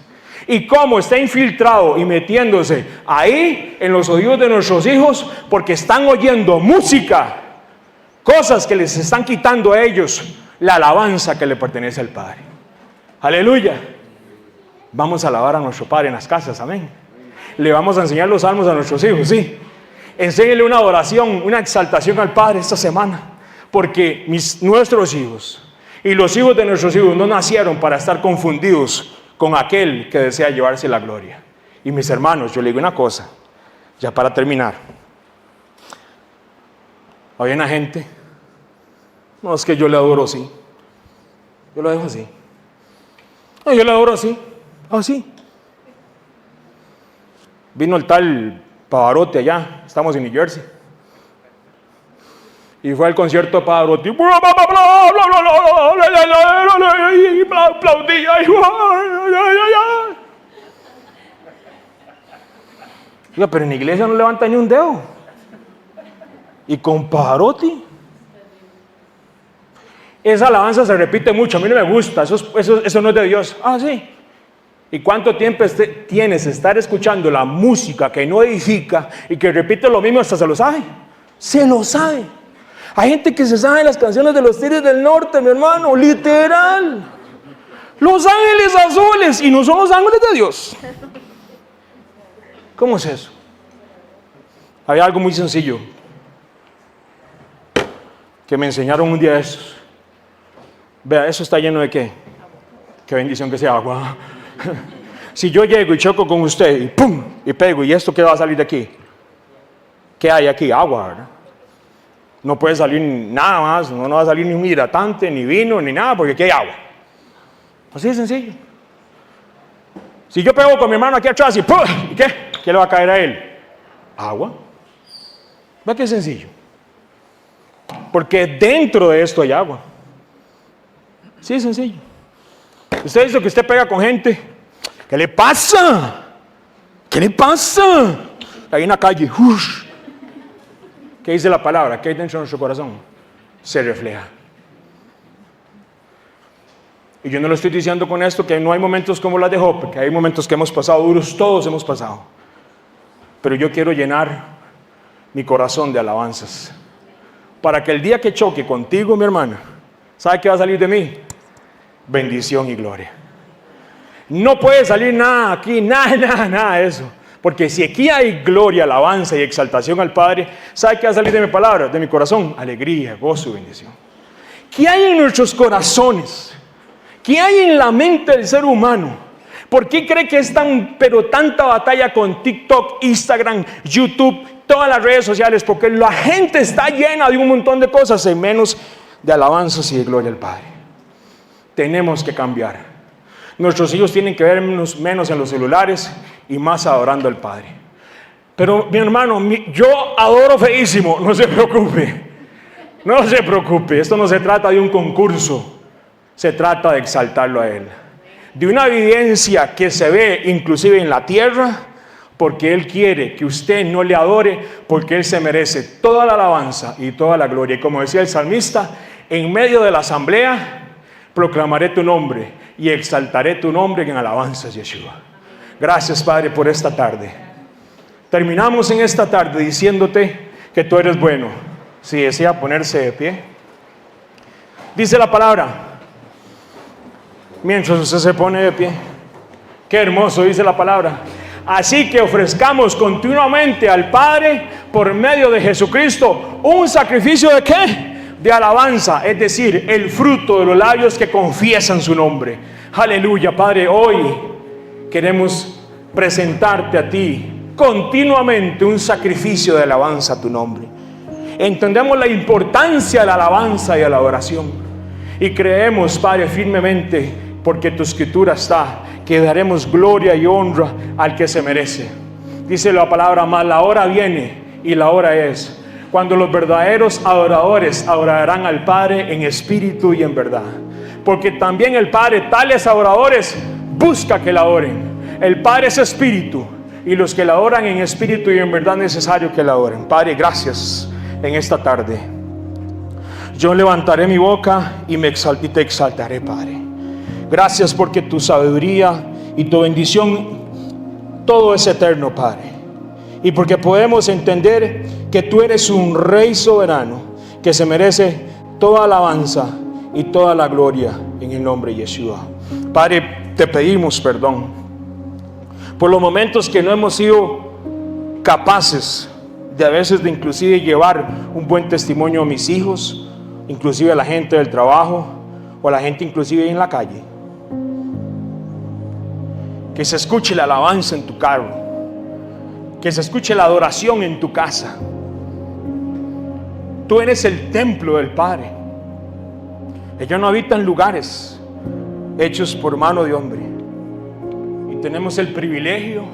Y cómo está infiltrado y metiéndose ahí en los oídos de nuestros hijos, porque están oyendo música, cosas que les están quitando a ellos la alabanza que le pertenece al Padre. Aleluya. Vamos a alabar a nuestro Padre en las casas, amén. Le vamos a enseñar los salmos a nuestros hijos, sí. Enséñele una adoración, una exaltación al Padre esta semana, porque nuestros hijos y los hijos de nuestros hijos no nacieron para estar confundidos con aquel que desea llevarse la gloria. Y mis hermanos, yo le digo una cosa, ya para terminar. Había una gente, no es que yo le adoro así, yo lo dejo así. No, yo le adoro así, así. Vino el tal Pavarotti allá, estamos en New Jersey. Y fue al concierto de Pavarotti. Y aplaudía. Oiga, pero en la iglesia no levanta ni un dedo. Y con Pavarotti. Esa alabanza se repite mucho. A mí no me gusta. Eso no es de Dios. Ah, sí. ¿Y cuánto tiempo tienes estar escuchando la música que no edifica y que repite lo mismo hasta se lo sabe? Se lo sabe. Hay gente que se sabe las canciones de los Tigres del Norte, mi hermano, literal. Los ángeles azules, y no son los ángeles de Dios. ¿Cómo es eso? Hay algo muy sencillo que me enseñaron un día de estos. Vea, eso está lleno de ¿qué? Qué bendición que sea agua. Si yo llego y choco con usted y pum, y pego, ¿y esto qué va a salir de aquí? ¿Qué hay aquí? Agua, ¿verdad? No puede salir nada más, no va a salir ni un hidratante, ni vino, ni nada, porque aquí hay agua. Así de sencillo. Si yo pego con mi hermano aquí atrás y ¡pum! ¿Y qué? ¿Qué le va a caer a él? Agua. ¿Ve qué sencillo? Porque dentro de esto hay agua. Sí, es sencillo. Usted dice que usted pega con gente. ¿Qué le pasa? ¿Qué le pasa? Ahí en la calle. ¡Ush! ¿Qué dice la palabra? ¿Qué hay dentro de nuestro corazón? Se refleja. Y yo no lo estoy diciendo con esto que no hay momentos como las de Job, porque hay momentos que hemos pasado duros, todos hemos pasado. Pero yo quiero llenar mi corazón de alabanzas, para que el día que choque contigo, mi hermana, ¿sabe qué va a salir de mí? Bendición y gloria. No puede salir nada aquí, nada de eso. Porque si aquí hay gloria, alabanza y exaltación al Padre, ¿sabe qué va a salir de mi palabra, de mi corazón? Alegría, gozo y bendición. ¿Qué hay en nuestros corazones? ¿Qué hay en la mente del ser humano? ¿Por qué cree que es tanta batalla con TikTok, Instagram, YouTube, todas las redes sociales? Porque la gente está llena de un montón de cosas y menos de alabanzas y de gloria al Padre. Tenemos que cambiar. Nuestros hijos tienen que vernos menos en los celulares y más adorando al Padre. Pero mi hermano, yo adoro feísimo, no se preocupe. No se preocupe, esto no se trata de un concurso, se trata de exaltarlo a Él. De una evidencia que se ve inclusive en la tierra, porque Él quiere que usted no le adore, porque Él se merece toda la alabanza y toda la gloria. Y como decía el salmista, en medio de la asamblea proclamaré tu nombre y exaltaré tu nombre en alabanzas, Yeshua. Gracias, Padre, por esta tarde. Terminamos en esta tarde diciéndote que tú eres bueno. Si desea ponerse de pie. Dice la palabra, mientras usted se pone de pie, qué hermoso dice la palabra. Así que ofrezcamos continuamente al Padre por medio de Jesucristo un sacrificio de ¿qué? de alabanza, es decir, el fruto de los labios que confiesan su nombre. Aleluya, Padre, hoy queremos presentarte a ti continuamente un sacrificio de alabanza a tu nombre. Entendemos la importancia de la alabanza y de la oración, y creemos, Padre, firmemente, porque tu escritura está, que daremos gloria y honra al que se merece. Dice la palabra, mas la hora viene y la hora es cuando los verdaderos adoradores adorarán al Padre en espíritu y en verdad, porque también el Padre tales adoradores busca que la adoren. El Padre es espíritu, y los que la adoran en espíritu y en verdad es necesario que la adoren. Padre, gracias en esta tarde. Yo levantaré mi boca y te exaltaré, Padre. Gracias porque tu sabiduría y tu bendición todo es eterno, Padre, y porque podemos entender que tú eres un Rey soberano que se merece toda alabanza y toda la gloria en el nombre de Yeshua. Padre, te pedimos perdón por los momentos que no hemos sido capaces de a veces de inclusive llevar un buen testimonio a mis hijos, inclusive a la gente del trabajo o a la gente inclusive en la calle. Que se escuche la alabanza en tu carro, que se escuche la adoración en tu casa. Tú eres el templo del Padre. Ellos no habitan lugares hechos por mano de hombre, y tenemos el privilegio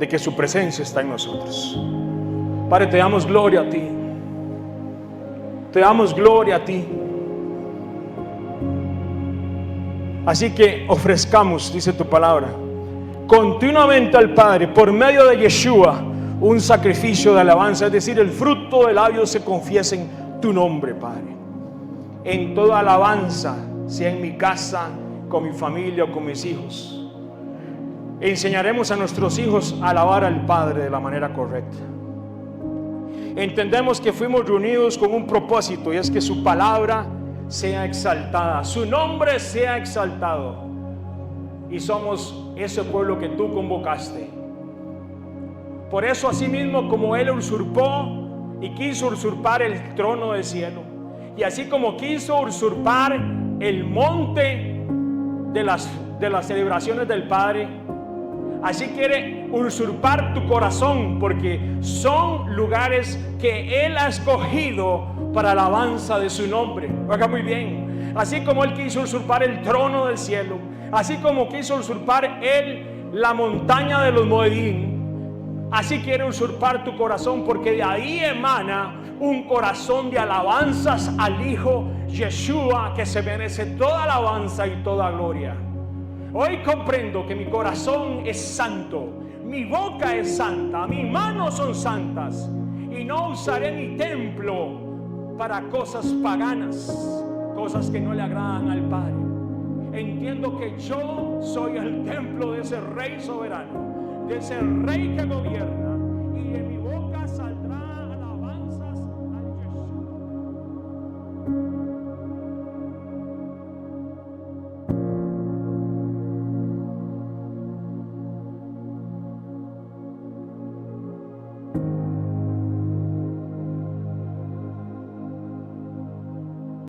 de que su presencia está en nosotros. Padre, te damos gloria a ti, te damos gloria a ti. Así que ofrezcamos, dice tu palabra, continuamente al Padre por medio de Yeshua un sacrificio de alabanza, es decir, el fruto de labios se confiesen tu nombre, Padre. En toda alabanza, sea en mi casa, con mi familia o con mis hijos, enseñaremos a nuestros hijos a alabar al Padre de la manera correcta. Entendemos que fuimos reunidos con un propósito, y es que su palabra sea exaltada, su nombre sea exaltado, y somos ese pueblo que tú convocaste. Por eso, asimismo, como Él usurpó y quiso usurpar el trono del cielo, y así como quiso usurpar el monte de las celebraciones del Padre, así quiere usurpar tu corazón, porque son lugares que Él ha escogido para alabanza de su nombre. Oiga muy bien, así como Él quiso usurpar el trono del cielo, así como quiso usurpar Él la montaña de los Moedín, así quiere usurpar tu corazón, porque de ahí emana un corazón de alabanzas al Hijo Yeshua, que se merece toda alabanza y toda gloria. Hoy comprendo que mi corazón es santo, mi boca es santa, mis manos son santas, y no usaré mi templo para cosas paganas, cosas que no le agradan al Padre. Entiendo que yo soy el templo de ese Rey soberano, de ese Rey que gobierna,